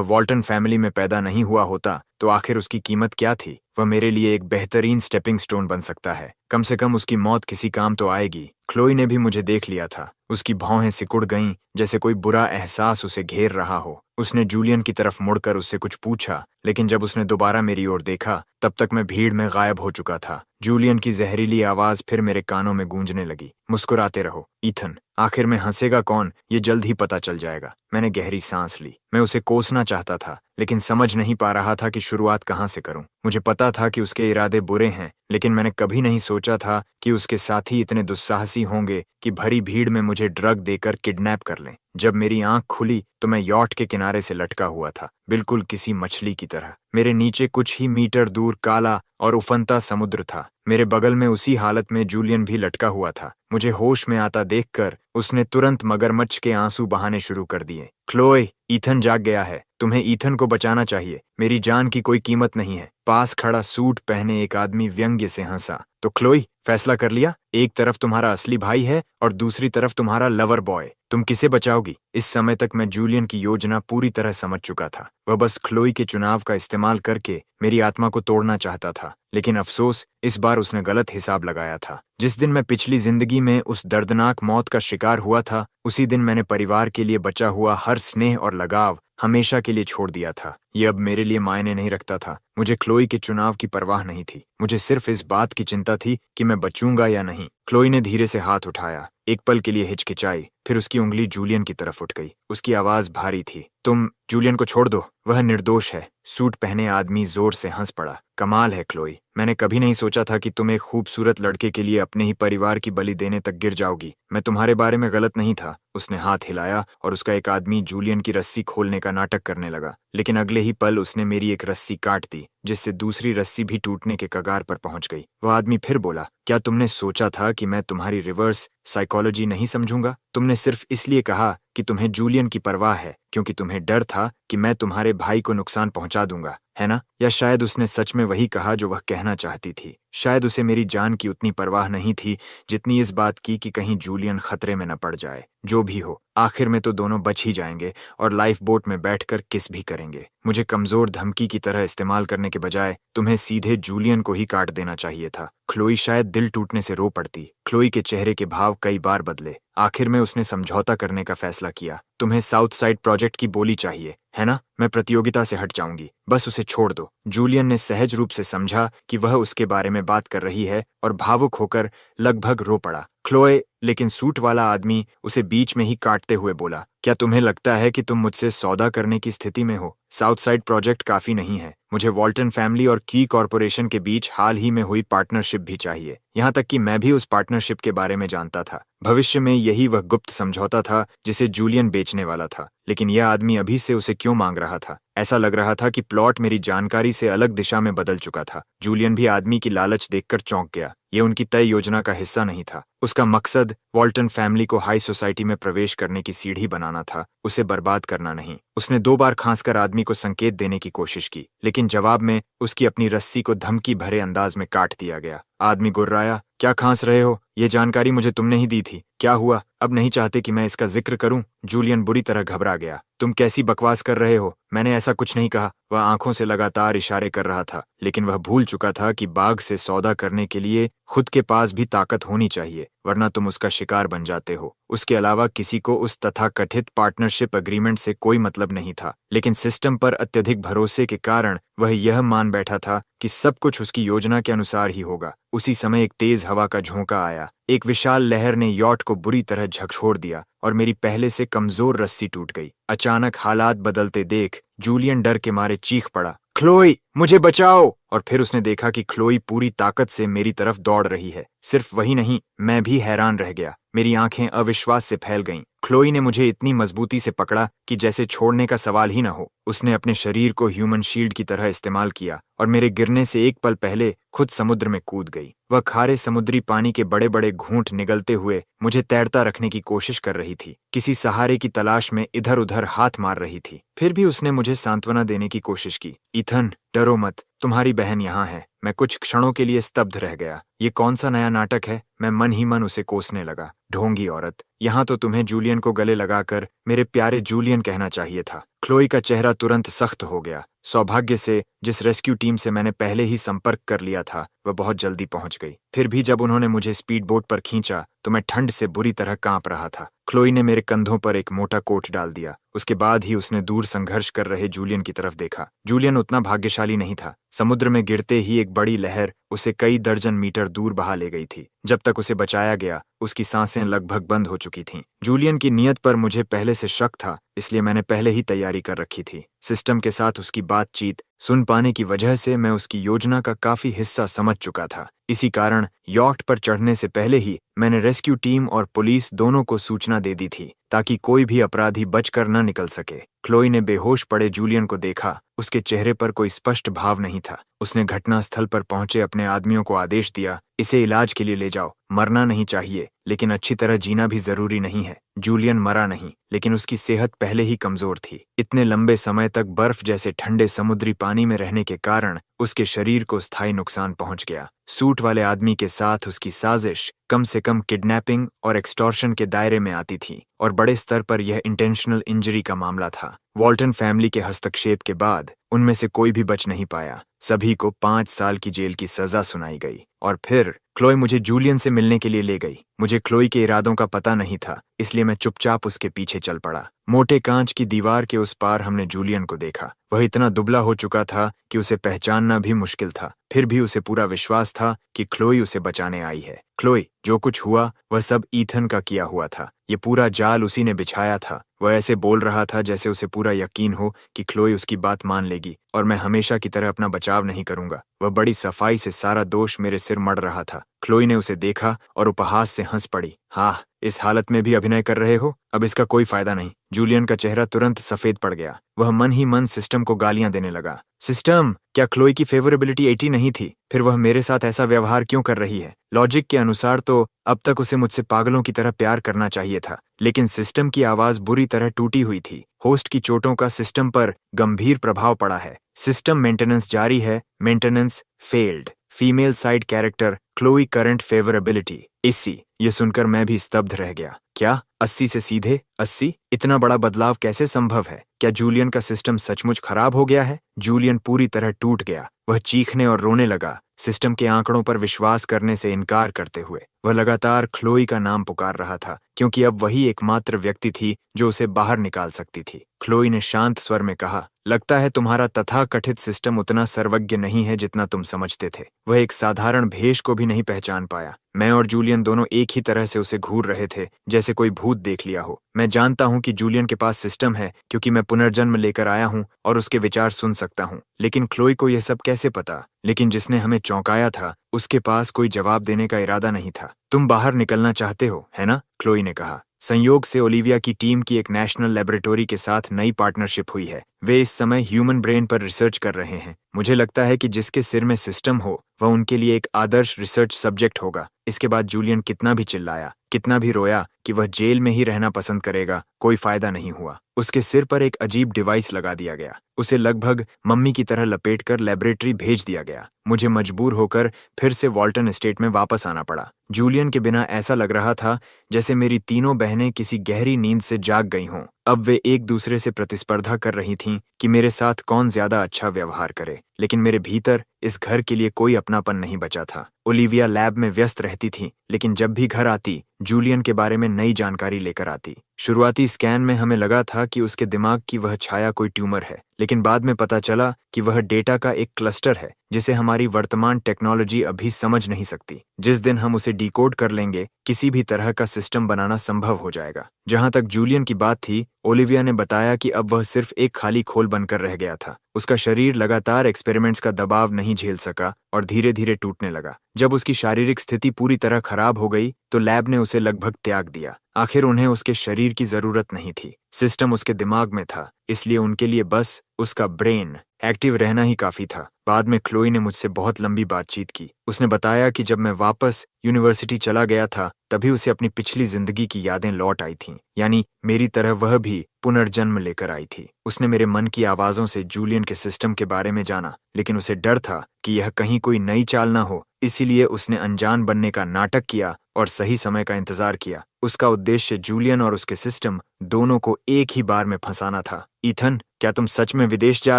वॉल्टन फैमिली में पैदा नहीं हुआ होता तो आखिर उसकी कीमत क्या थी? वह मेरे लिए एक बेहतरीन स्टेपिंग स्टोन बन सकता है। कम से कम उसकी मौत किसी काम तो आएगी। क्लोई ने भी मुझे देख लिया था। उसकी भौहें सिकुड़ गईं जैसे कोई बुरा एहसास उसे घेर रहा हो। उसने जूलियन की तरफ मुड़कर उससे कुछ पूछा, लेकिन जब उसने दोबारा मेरी ओर देखा तब तक मैं भीड़ में गायब हो चुका था। जूलियन की जहरीली आवाज फिर मेरे कानों में गूंजने लगी, मुस्कुराते रहो ईथन, आखिर में हंसेगा कौन ये जल्द ही पता चल जाएगा। मैंने गहरी सांस ली। मैं उसे कोसना चाहता था, लेकिन समझ नहीं पा रहा था कि शुरुआत कहाँ से करूं। मुझे पता था कि उसके इरादे बुरे हैं, लेकिन मैंने कभी नहीं सोचा था कि उसके साथी इतने दुस्साहसी होंगे कि भरी भीड़ में मुझे ड्रग देकर किडनैप कर लें। जब मेरी आंख खुली तो मैं यॉट के किनारे से लटका हुआ था, बिल्कुल किसी मछली की तरह। मेरे नीचे कुछ ही मीटर दूर काला और उफनता समुद्र था। मेरे बगल में उसी हालत में जूलियन भी लटका हुआ था। मुझे होश में आता देखकर उसने तुरंत मगरमच्छ के आंसू बहाने शुरू कर दिए। क्लोई, ईथन जाग गया है। तुम्हें ईथन को बचाना चाहिए। मेरी जान की कोई कीमत नहीं है। पास खड़ा सूट पहने एक आदमी व्यंग्य से हंसा। तो क्लोई, फैसला कर लिया? एक तरफ तुम्हारा असली भाई है और दूसरी तरफ तुम्हारा लवर बॉय। तुम किसे बचाओगी? इस समय तक मैं जूलियन की योजना पूरी तरह समझ चुका था। वह बस क्लोई के चुनाव का इस्तेमाल करके मेरी आत्मा को तोड़ना चाहता था, लेकिन अफसोस इस बार उसने गलत हिसाब लगाया था। जिस दिन मैं पिछली जिंदगी में उस दर्दनाक मौत का शिकार हुआ था, उसी दिन मैंने परिवार के लिए बचा हुआ हर स्नेह और लगाव हमेशा के लिए छोड़ दिया था। ये अब मेरे लिए मायने नहीं रखता था। मुझे क्लोई के चुनाव की परवाह नहीं थी। मुझे सिर्फ इस बात की चिंता थी कि मैं बचूंगा या नहीं। क्लोई ने धीरे से हाथ उठाया, एक पल के लिए हिचकिचाई, फिर उसकी उंगली जूलियन की तरफ उठ गई। उसकी आवाज भारी थी। तुम जूलियन को छोड़ दो, वह निर्दोष है। सूट पहने आदमी जोर से हंस पड़ा। कमाल है क्लोई, मैंने कभी नहीं सोचा था कि तुम एक खूबसूरत लड़के के लिए अपने ही परिवार की बलि देने तक गिर जाओगी। मैं तुम्हारे बारे में गलत नहीं था। उसने हाथ हिलाया और उसका एक आदमी जूलियन की रस्सी खोलने का नाटक करने लगा, लेकिन अगले ही पल उसने मेरी एक रस्सी काट दी, जिससे दूसरी रस्सी भी टूटने के कगार पर पहुंच गई। वह आदमी फिर बोला, क्या तुमने सोचा था कि मैं तुम्हारी रिवर्स साइकोलॉजी नहीं समझूंगा? तुमने सिर्फ इसलिए कहा कि तुम्हें जूलियन की परवाह है क्योंकि तुम्हें डर था कि मैं तुम्हारे भाई को नुकसान पहुंचा दूंगा, है ना? या शायद उसने सच में वही कहा जो वह कहना चाहती थी। शायद उसे मेरी जान की उतनी परवाह नहीं थी जितनी इस बात की कि कहीं जूलियन खतरे में न पड़ जाए। जो भी हो, आखिर में तो दोनों बच ही जाएंगे और लाइफ बोट में बैठकर किस भी करेंगे। मुझे कमजोर धमकी की तरह इस्तेमाल करने के बजाय तुम्हें सीधे जूलियन को ही काट देना चाहिए था। क्लोई शायद दिल टूटने से रो पड़ती। क्लोई के चेहरे के भाव कई बार बदले। आखिर में उसने समझौता करने का फैसला किया। तुम्हें साउथ साइड प्रोजेक्ट की बोली चाहिए, है ना? मैं प्रतियोगिता से हट जाऊंगी, बस उसे छोड़ दो। जूलियन ने सहज रूप से समझा कि वह उसके बारे में बात कर रही है और भावुक होकर लगभग रो पड़ा। क्लोए, लेकिन सूट वाला आदमी उसे बीच में ही काटते हुए बोला, क्या तुम्हें लगता है कि तुम मुझसे सौदा करने की स्थिति में हो? साउथ साइड प्रोजेक्ट काफी नहीं है। मुझे वॉल्टन फैमिली और की कॉरपोरेशन के बीच हाल ही में हुई पार्टनरशिप भी चाहिए। यहाँ तक कि मैं भी उस पार्टनरशिप के बारे में जानता था। भविष्य में यही वह गुप्त समझौता था जिसे जूलियन बेचने वाला था, लेकिन यह आदमी अभी से उसे क्यों मांग रहा था? ऐसा लग रहा था कि प्लॉट मेरी जानकारी से अलग दिशा में बदल चुका था। जूलियन भी आदमी की लालच देखकर चौंक गया। ये उनकी तय योजना का हिस्सा नहीं था। उसका मकसद वॉल्टन फैमिली को हाई सोसाइटी में प्रवेश करने की सीढ़ी बनाना था, उसे बर्बाद करना नहीं। उसने 2 बार खांसकर आदमी को संकेत देने की कोशिश की, लेकिन जवाब में उसकी अपनी रस्सी को धमकी भरे अंदाज में काट दिया गया। आदमी गुर्राया, क्या खांस रहे हो? ये जानकारी मुझे तुमने ही दी थी। क्या हुआ? अब नहीं चाहते कि मैं इसका जिक्र करूं? जूलियन बुरी तरह घबरा गया। तुम कैसी बकवास कर रहे हो? मैंने ऐसा कुछ नहीं कहा। वह आंखों से लगातार इशारे कर रहा था, लेकिन वह भूल चुका था कि बाघ से सौदा करने के लिए खुद के पास भी ताकत होनी चाहिए, वरना तुम उसका शिकार बन जाते हो। उसके अलावा किसी को उस तथाकथित पार्टनरशिप एग्रीमेंट से कोई मतलब नहीं था, लेकिन सिस्टम पर अत्यधिक भरोसे के कारण वह यह मान बैठा था कि सब कुछ उसकी योजना के अनुसार ही होगा। उसी समय एक तेज हवा का झोंका आया। एक विशाल लहर ने यॉट को बुरी तरह झकझोर दिया और मेरी पहले से कमजोर रस्सी टूट गई। अचानक हालात बदलते देख जूलियन डर के मारे चीख पड़ा, क्लोई, मुझे बचाओ! और फिर उसने देखा कि क्लोई पूरी ताकत से मेरी तरफ दौड़ रही है। सिर्फ वही नहीं, मैं भी हैरान रह गया। मेरी आंखें अविश्वास से फैल गईं। क्लोई ने मुझे इतनी मजबूती से पकड़ा कि जैसे छोड़ने का सवाल ही न हो। उसने अपने शरीर को ह्यूमन शील्ड की तरह इस्तेमाल किया और मेरे गिरने से एक पल पहले खुद समुद्र में कूद गई। वह खारे समुद्री पानी के बड़े बड़े घूंट निगलते हुए मुझे तैरता रखने की कोशिश कर रही थी, किसी सहारे की तलाश में इधर उधर हाथ मार रही थी। फिर भी उसने मुझे सांत्वना देने की कोशिश की। ईथन, डरो मत, तुम्हारी बहन यहाँ है। मैं कुछ क्षणों के लिए स्तब्ध रह गया। ये कौन सा नया नाटक है? मैं मन ही मन उसे कोसने लगा। ढोंगी औरत, यहाँ तो तुम्हें जूलियन को गले लगाकर मेरे प्यारे जूलियन कहना चाहिए था। क्लोई का चेहरा तुरंत सख्त हो गया। सौभाग्य से जिस रेस्क्यू टीम से मैंने पहले ही संपर्क कर लिया था वह बहुत जल्दी पहुंच गई। फिर भी जब उन्होंने मुझे स्पीड बोट पर खींचा तो मैं ठंड से बुरी तरह कांप रहा था। क्लोई ने मेरे कंधों पर एक मोटा कोट डाल दिया। उसके बाद ही उसने दूर संघर्ष कर रहे जूलियन की तरफ देखा। जूलियन उतना भाग्यशाली नहीं था। समुद्र में गिरते ही एक बड़ी लहर उसे कई दर्जन मीटर दूर बहा ले गई थी। जब तक उसे बचाया गया उसकी सांसें लगभग बंद हो चुकी थीं। जूलियन की नीयत पर मुझे पहले से शक था, इसलिए मैंने पहले ही तैयारी कर रखी थी। सिस्टम के साथ उसकी बातचीत सुन पाने की वजह से मैं उसकी योजना का काफी हिस्सा समझ चुका था। इसी कारण यॉट पर चढ़ने से पहले ही मैंने रेस्क्यू टीम और पुलिस दोनों को सूचना दे दी थी, ताकि कोई भी अपराधी बचकर न निकल सके। क्लोई ने बेहोश पड़े जूलियन को देखा। उसके चेहरे पर कोई स्पष्ट भाव नहीं था। उसने घटनास्थल पर पहुंचे अपने आदमियों को आदेश दिया, इसे इलाज के लिए ले जाओ। मरना नहीं चाहिए, लेकिन अच्छी तरह जीना भी जरूरी नहीं है। जूलियन मरा नहीं, लेकिन उसकी सेहत पहले ही कमजोर थी। इतने लंबे समय तक बर्फ जैसे ठंडे समुद्री पानी में रहने के कारण उसके शरीर को स्थायी नुकसान पहुंच गया। सूट वाले आदमी के साथ उसकी साजिश कम से कम किडनैपिंग और एक्सटॉर्शन के दायरे में आती थी, और बड़े स्तर पर यह इंटेंशनल इंजरी का मामला था। वॉल्टन फैमिली के हस्तक्षेप के बाद उनमें से कोई भी बच नहीं पाया। सभी को 5 साल की जेल की सजा सुनाई गई। और फिर क्लोई मुझे जूलियन से मिलने के लिए ले गई। मुझे क्लोई के इरादों का पता नहीं था, इसलिए मैं चुपचाप उसके पीछे चल पड़ा। मोटे कांच की दीवार के उस पार हमने जूलियन को देखा। वह इतना दुबला हो चुका था कि उसे पहचानना भी मुश्किल था। फिर भी उसे पूरा विश्वास था कि क्लोई उसे बचाने आई है। क्लोई, जो कुछ हुआ वह सब ईथन का किया हुआ था। ये पूरा जाल उसी ने बिछाया था। वह ऐसे बोल रहा था जैसे उसे पूरा यकीन हो कि क्लोई उसकी बात मान लेगी और मैं हमेशा की तरह अपना बचाव नहीं करूंगा। वह बड़ी सफाई से सारा दोष मेरे सिर मढ़ रहा था। क्लोई ने उसे देखा और उपहास से हंस पड़ी। हाँ, इस हालत में भी अभिनय कर रहे हो? अब इसका कोई फायदा नहीं। जूलियन का चेहरा तुरंत सफेद पड़ गया। वह मन ही मन सिस्टम को गालियां देने लगा। सिस्टम, क्या क्लोई की फेवरेबिलिटी 80 नहीं थी? फिर वह मेरे साथ ऐसा व्यवहार क्यों कर रही है? लॉजिक के अनुसार तो अब तक उसे मुझसे पागलों की तरह प्यार करना चाहिए था, लेकिन सिस्टम की आवाज बुरी तरह टूटी हुई थी। होस्ट की चोटों का सिस्टम पर गंभीर प्रभाव पड़ा है। सिस्टम मेंटेनेंस जारी है। Maintenance failed. Female side character Chloe current favourability 80। ये सुनकर मैं भी स्तब्ध रह गया। क्या 80 से सीधे 80? इतना बड़ा बदलाव कैसे संभव है? क्या जूलियन का सिस्टम सचमुच खराब हो गया है? जूलियन पूरी तरह टूट गया। वह चीखने और रोने लगा, सिस्टम के आंकड़ों पर विश्वास करने से इनकार करते हुए। वह लगातार क्लोई का नाम पुकार रहा था, क्योंकि अब वही एकमात्र व्यक्ति थी जो उसे बाहर निकाल सकती थी। क्लोई ने शांत स्वर में कहा, लगता है तुम्हारा तथाकथित सिस्टम उतना सर्वज्ञ नहीं है जितना तुम समझते थे। वह एक साधारण भेष को भी नहीं पहचान पाया। मैं और जूलियन दोनों एक ही तरह से उसे घूर रहे थे, जैसे कोई भूत देख लिया हो। मैं जानता हूं कि जूलियन के पास सिस्टम है, क्योंकि मैं पुनर्जन्म लेकर आया हूं और उसके विचार सुन सकता हूं। लेकिन क्लोई को यह सब कैसे पता? लेकिन जिसने हमें चौंकाया था उसके पास कोई जवाब देने का इरादा नहीं था। तुम बाहर निकलना चाहते हो, है ना? क्लोई ने कहा। संयोग से ओलिविया की टीम की एक नेशनल लेबोरेटरी के साथ नई पार्टनरशिप हुई है। वे इस समय ह्यूमन ब्रेन पर रिसर्च कर रहे हैं। मुझे लगता है कि जिसके सिर में सिस्टम हो वह उनके लिए एक आदर्श रिसर्च सब्जेक्ट होगा। इसके बाद जूलियन कितना भी चिल्लाया, कितना भी रोया कि वह जेल में ही रहना पसंद करेगा, कोई फायदा नहीं हुआ। उसके सिर पर एक अजीब डिवाइस लगा दिया गया। उसे लगभग मम्मी की तरह लपेटकर लेबोरेटरी भेज दिया गया। मुझे मजबूर होकर फिर से वॉल्टन एस्टेट में वापस आना पड़ा। जूलियन के बिना ऐसा लग रहा था जैसे मेरी तीनों बहनें किसी गहरी नींद से जाग गई हों। अब वे एक दूसरे से प्रतिस्पर्धा कर रही थीं कि मेरे साथ कौन ज्यादा अच्छा व्यवहार करे, लेकिन मेरे भीतर इस घर के लिए कोई अपनापन नहीं बचा था। ओलिविया लैब में व्यस्त रहती थी, लेकिन जब भी घर आती जूलियन के बारे में नई जानकारी लेकर आती। शुरुआती स्कैन में हमें लगा था कि उसके दिमाग की वह छाया कोई ट्यूमर है, लेकिन बाद में पता चला कि वह डेटा का एक क्लस्टर है जिसे हमारी वर्तमान टेक्नोलॉजी अभी समझ नहीं सकती। जिस दिन हम उसे डिकोड कर लेंगे, किसी भी तरह का सिस्टम बनाना संभव हो जाएगा। जहां तक जूलियन की बात थी, ओलिविया ने बताया कि अब वह सिर्फ एक खाली खोल बनकर रह गया था। उसका शरीर लगातार एक्सपेरिमेंट्स का दबाव नहीं झेल सका और धीरे धीरे टूटने लगा। जब उसकी शारीरिक स्थिति पूरी तरह खराब हो गई तो लैब ने उसे लगभग त्याग दिया। आखिर उन्हें उसके शरीर की जरूरत नहीं थी, सिस्टम उसके दिमाग में था, इसलिए उनके लिए बस उसका ब्रेन एक्टिव रहना ही काफी था। बाद में क्लोई ने मुझसे बहुत लंबी बातचीत की। उसने बताया कि जब मैं वापस यूनिवर्सिटी चला गया था तभी उसे अपनी पिछली जिंदगी की यादें लौट आई थीं, यानी मेरी तरह वह भी पुनर्जन्म लेकर आई थी। उसने मेरे मन की आवाजों से जूलियन के सिस्टम के बारे में जाना, लेकिन उसे डर था कि यह कहीं कोई नई चाल ना हो, इसीलिए उसने अनजान बनने का नाटक किया और सही समय का इंतजार किया। उसका उद्देश्य जूलियन और उसके सिस्टम दोनों को एक ही बार में फंसाना था। ईथन, क्या तुम सच में विदेश जा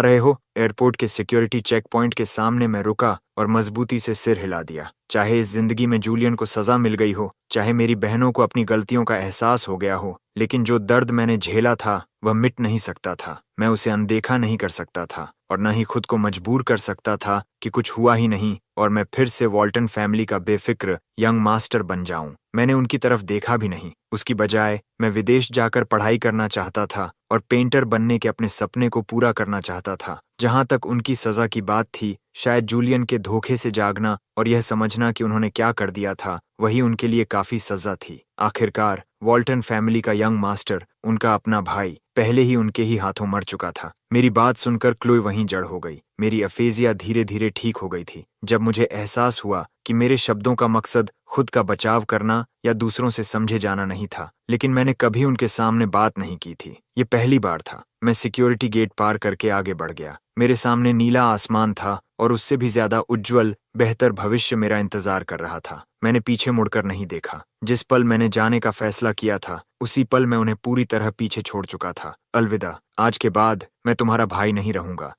रहे हो? एयरपोर्ट के सिक्योरिटी चेक पॉइंट के सामने मैं रुका और मजबूती से सिर हिला दिया। चाहे इस जिंदगी में जूलियन को सजा मिल गई हो, चाहे मेरी बहनों को अपनी गलतियों का एहसास हो गया हो, लेकिन जो दर्द मैंने झेला था वह मिट नहीं सकता था। मैं उसे अनदेखा नहीं कर सकता था और न ही खुद को मजबूर कर सकता था कि कुछ हुआ ही नहीं और मैं फिर से वॉल्टन फैमिली का बेफिक्र यंग मास्टर बन जाऊं। मैंने उनकी तरफ देखा भी नहीं। उसकी बजाय मैं विदेश जाकर पढ़ाई करना चाहता था और पेंटर बनने के अपने सपने को पूरा करना चाहता था। जहां तक उनकी सजा की बात थी, शायद जूलियन के धोखे से जागना और यह समझना कि उन्होंने क्या कर दिया था वही उनके लिए काफी सजा थी। आखिरकार वॉल्टन फैमिली का यंग मास्टर, उनका अपना भाई, पहले ही उनके ही हाथों मर चुका था। मेरी बात सुनकर क्लोई वहीं जड़ हो गई। मेरी अफेजिया धीरे धीरे ठीक हो गई थी। जब मुझे एहसास हुआ कि मेरे शब्दों का मकसद खुद का बचाव करना या दूसरों से समझे जाना नहीं था, लेकिन मैंने कभी उनके सामने बात नहीं की थी। ये पहली बार था। मैं सिक्योरिटी गेट पार करके आगे बढ़ गया। मेरे सामने नीला आसमान था और उससे भी ज्यादा उज्जवल बेहतर भविष्य मेरा इंतजार कर रहा था। मैंने पीछे मुड़कर नहीं देखा। जिस पल मैंने जाने का फैसला किया था उसी पल मैं उन्हें पूरी तरह पीछे छोड़ चुका था। अलविदा। आज के बाद मैं तुम्हारा भाई नहीं रहूंगा,